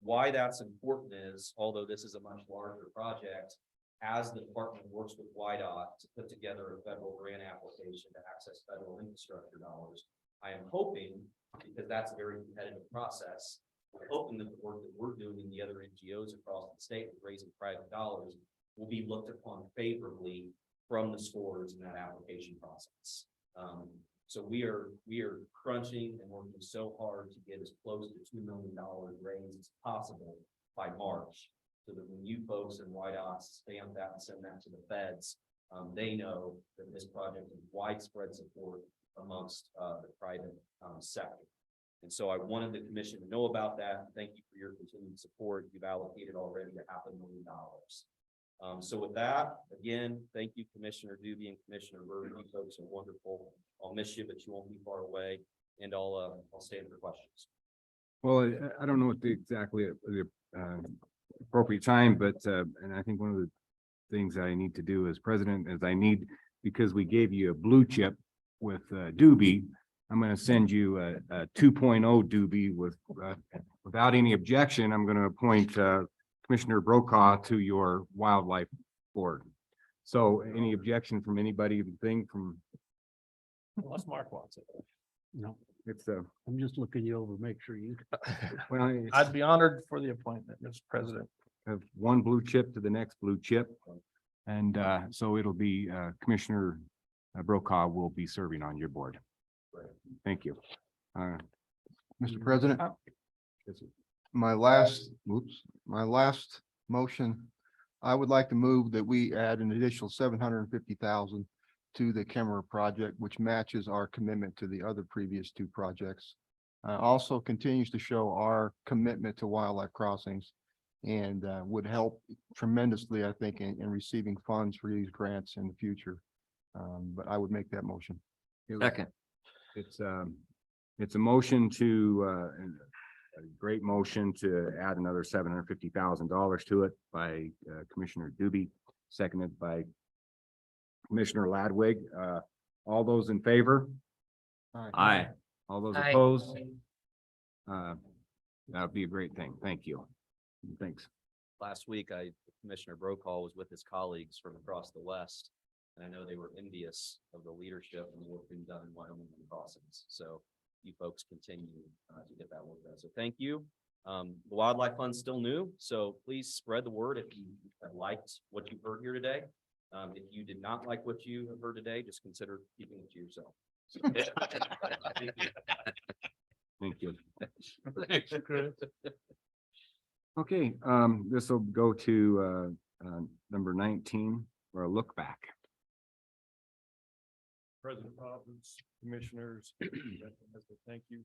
Why that's important is, although this is a much larger project, as the department works with WYDOT to put together a federal grant application to access federal infrastructure dollars, I am hoping, because that's a very competitive process, I'm hoping that the work that we're doing in the other NGOs across the state with raising private dollars will be looked upon favorably from the scores in that application process. So we are crunching and working so hard to get as close to $2 million raised as possible by March, so that when you folks in WYDOT stamp that and send that to the feds, they know that this project has widespread support amongst the private sector. And so I wanted the commission to know about that. Thank you for your continued support. You've allocated already $500,000. So with that, again, thank you, Commissioner Doobie and Commissioner Bird. You folks are wonderful. I'll miss you, but you won't be far away, and I'll stand for questions. Well, I don't know what exactly the appropriate time, but and I think one of the things I need to do as president is because we gave you a blue chip with Doobie, I'm going to send you a 2.0 Doobie with without any objection. I'm going to appoint Commissioner Brokaw to your wildlife board. So any objection from anybody, thing from? Unless Mark wants it. No, It's I'm just looking you over, make sure you. well, I'd be honored for the appointment, Mr. President. have one blue chip to the next blue chip. And so it'll be Commissioner Brokaw will be serving on your board. Thank you. Mr. President, Yes, sir. my last motion, I would like to move that we add an additional $750,000 to the camera project, which matches our commitment to the other previous two projects. Also continues to show our commitment to wildlife crossings and would help tremendously, I think, in receiving funds for these grants in the future. But I would make that motion. Second. It's a motion to a great motion to add another $750,000 to it by Commissioner Doobie, seconded by Commissioner Ladwig. All those in favor? Aye. All those Aye. opposed? That would be a great thing. Thank you. Thanks. Last week, Commissioner Brokaw was with his colleagues from across the West, and I know they were envious of the leadership and the work being done in Wyoming and crossings. So you folks continue to get that work done. So thank you. The Wildlife Fund's still new, so please spread the word if you have liked what you've heard here today. If you did not like what you have heard today, just consider keeping it to yourself. Thank you. Thanks, Chris. Okay, this will go to number 19 for a look back. President Roberts, Commissioners, thank you.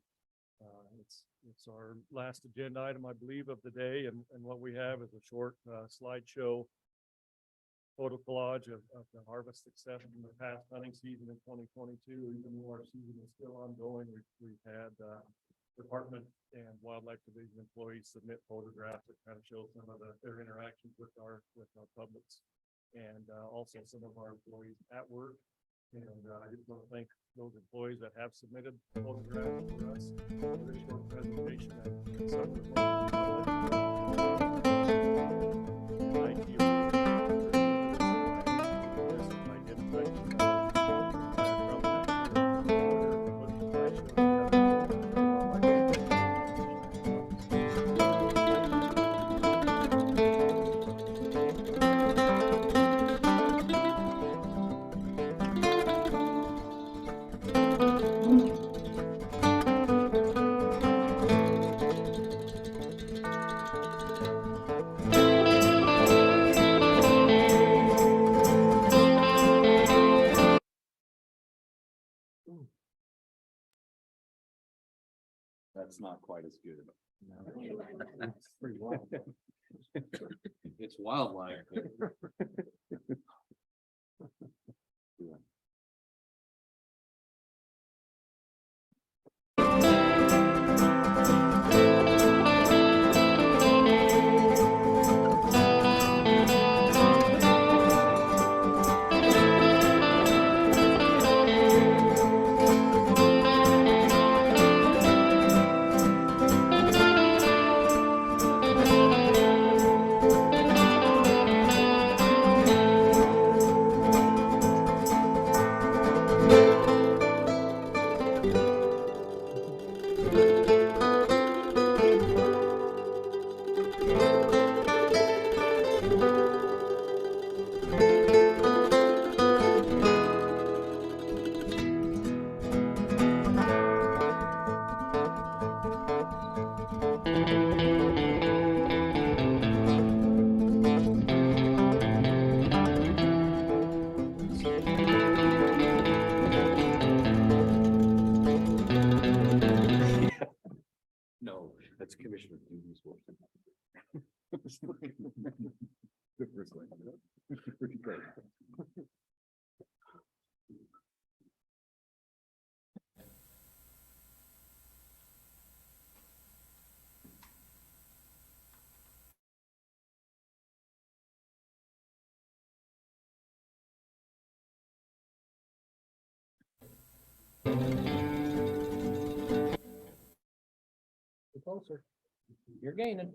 It's our last agenda item, I believe, of the day, and what we have is a short slideshow photo collage of the harvest success from the past hunting season in 2022. Even though our season is still ongoing, we've had Department and Wildlife Division employees submit photographs that kind of show some of their interactions with our publics, and also some of our employees at work. And I just want to thank those employees that have submitted photographs for us for this short presentation. And some of it's not quite as good. It's wildlife. No, that's Commissioner Duty's work. Closer. You're gaining.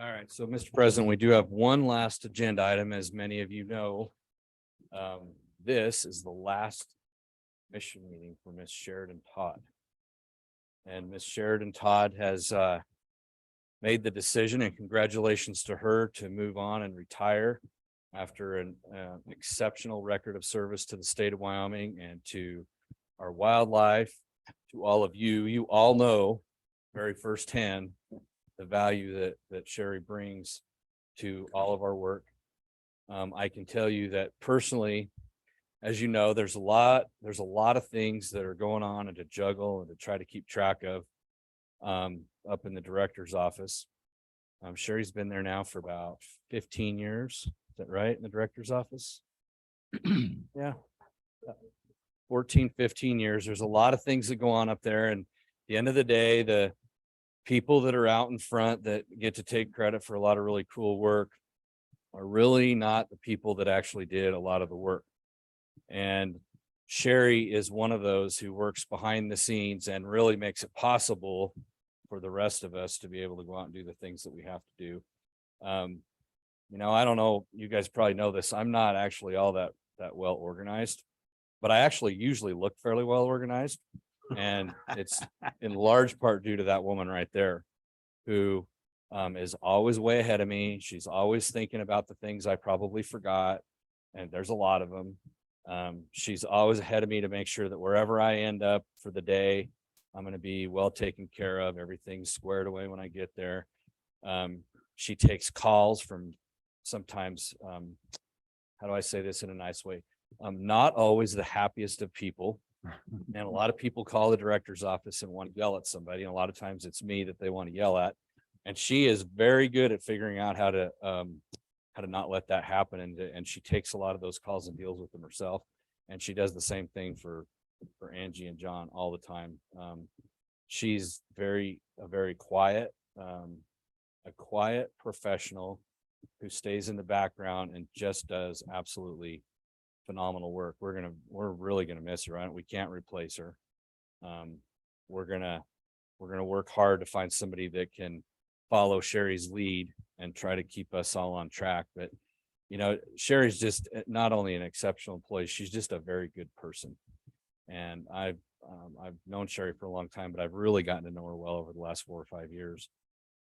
All right, so Mr. President, we do have one last agenda item, as many of you know. This is the last mission meeting for Miss Sheridan Todd. And Miss Sheridan Todd has made the decision, and congratulations to her, to move on and retire after an exceptional record of service to the state of Wyoming and to our wildlife, to all of you. You all know very firsthand the value that Sherry brings to all of our work. I can tell you that personally, as you know, there's a lot of things that are going on and to juggle and to try to keep track of up in the director's office. Sherry's been there now for about 15 years. Is that right? In the director's office? Yeah. 14, 15 years. There's a lot of things that go on up there. And at the end of the day, the people that are out in front that get to take credit for a lot of really cool work are really not the people that actually did a lot of the work. And Sherry is one of those who works behind the scenes and really makes it possible for the rest of us to be able to go out and do the things that we have to do. You know, I don't know, you guys probably know this. I'm not actually all that well organized, but I actually usually look fairly well organized. And it's in large part due to that woman right there, who is always way ahead of me. She's always thinking about the things I probably forgot. And there's a lot of them. She's always ahead of me to make sure that wherever I end up for the day, I'm going to be well taken care of. Everything's squared away when I get there. She takes calls from sometimes, how do I say this in a nice way? Not always the happiest of people. And a lot of people call the director's office and want to yell at somebody. And a lot of times it's me that they want to yell at. And she is very good at figuring out how to not let that happen. And she takes a lot of those calls and deals with them herself. And she does the same thing for Angie and John all the time. She's a very quiet, a quiet professional who stays in the background and just does absolutely phenomenal work. We're really gonna miss her. We can't replace her. We're gonna work hard to find somebody that can follow Sherry's lead and try to keep us all on track. But you know, Sherry's just not only an exceptional employee, she's just a very good person. And I've known Sherry for a long time, but I've really gotten to know her well over the last 4 or 5 years,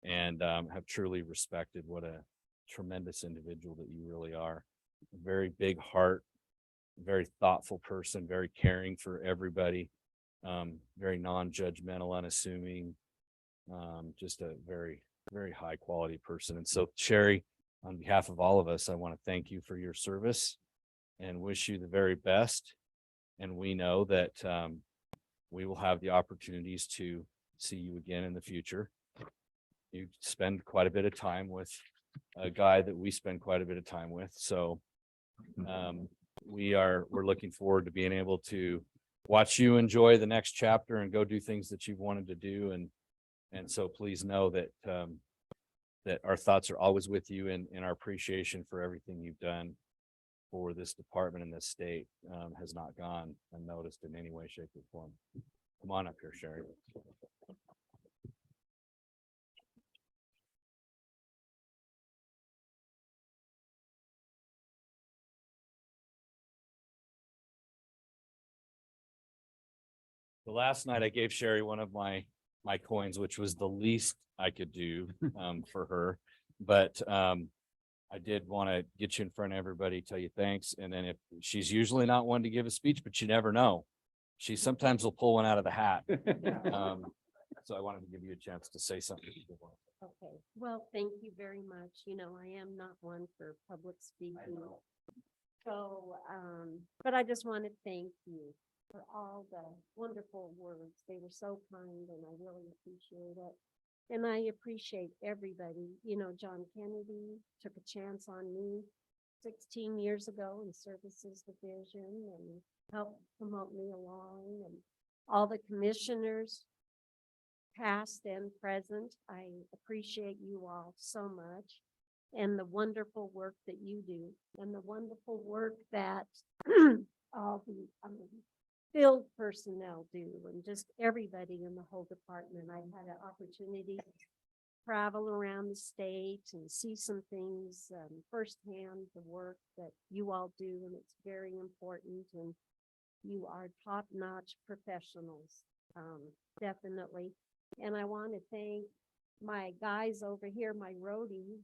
and have truly respected what a tremendous individual that you really are. A very big heart, very thoughtful person, very caring for everybody, very non-judgmental, unassuming, just a very, very high quality person. And so Sherry, on behalf of all of us, I want to thank you for your service and wish you the very best. And we know that we will have the opportunities to see you again in the future. You spend quite a bit of time with a guy that we spend quite a bit of time with. So we're looking forward to being able to watch you enjoy the next chapter and go do things that you've wanted to do. And so please know that that our thoughts are always with you, and our appreciation for everything you've done for this department and this state has not gone unnoticed in any way, shape, or form. Come on up here, Sherry. The last night I gave Sherry one of my coins, which was the least I could do for her. But I did want to get you in front of everybody, tell you thanks. And then if she's usually not one to give a speech, but you never know. She sometimes will pull one out of the hat. So I wanted to give you a chance to say something. Okay, well, thank you very much. You know, I am not one for public speaking. So, but I just want to thank you for all the wonderful words. They were so kind and I really appreciate it. And I appreciate everybody. You know, John Kennedy took a chance on me 16 years ago in Services Division and helped promote me along, and all the commissioners, past and present. I appreciate you all so much, and the wonderful work that you do, and the wonderful work that all the field personnel do, and just everybody in the whole department. I had an opportunity travel around the state and see some things firsthand, the work that you all do, and it's very important, and you are top-notch professionals, definitely. And I want to thank my guys over here, my roadies,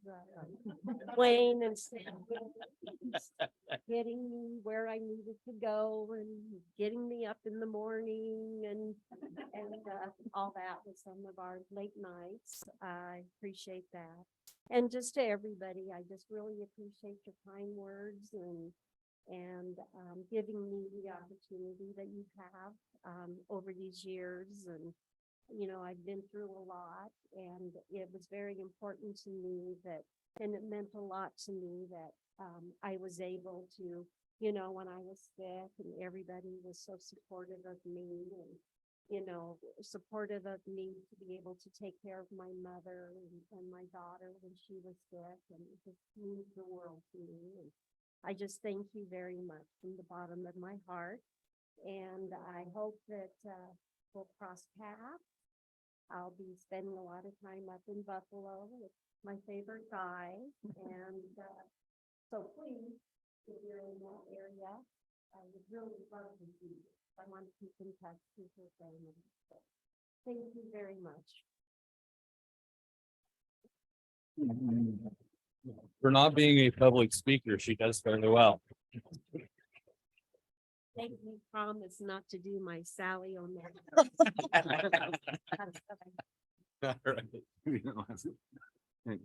Wayne and Sam, getting me where I needed to go and getting me up in the morning and all that with some of our late nights. I appreciate that. And just to everybody, I just really appreciate your kind words and giving me the opportunity that you have over these years. And you know, I've been through a lot, and it was very important to me that, and it meant a lot to me that I was able to, you know, when I was sick, and everybody was so supportive of me and, you know, supportive of me to be able to take care of my mother and my daughter when she was sick, and it just means the world to me. And I just thank you very much from the bottom of my heart. And I hope that we'll cross paths. I'll be spending a lot of time up in Buffalo with my favorite guy. And so please, if you're in that area, I would really love to see you. I want to keep in touch with your family. So thank you very much. For not being a public speaker, she does fairly well. Thank you, promise not to do my Sally on that. All right.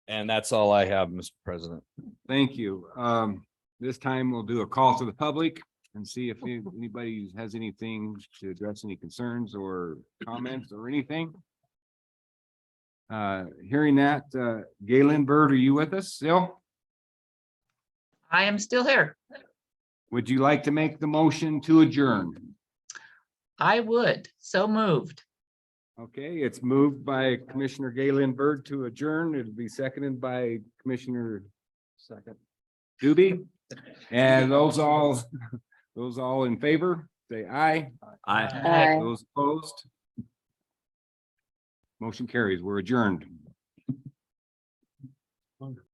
And that's all I have, Mr. President. Thank you. This time we'll do a call to the public and see if anybody has anything to address, any concerns or comments or anything. Hearing that, Galen Bird, are you with us still? I am still here. Would you like to make the motion to adjourn? I would. So moved. Okay, it's moved by Commissioner Galen Bird to adjourn. It'll be seconded by Commissioner Doobie. And those all in favor, say aye. Aye. Those opposed? Motion carries. We're adjourned.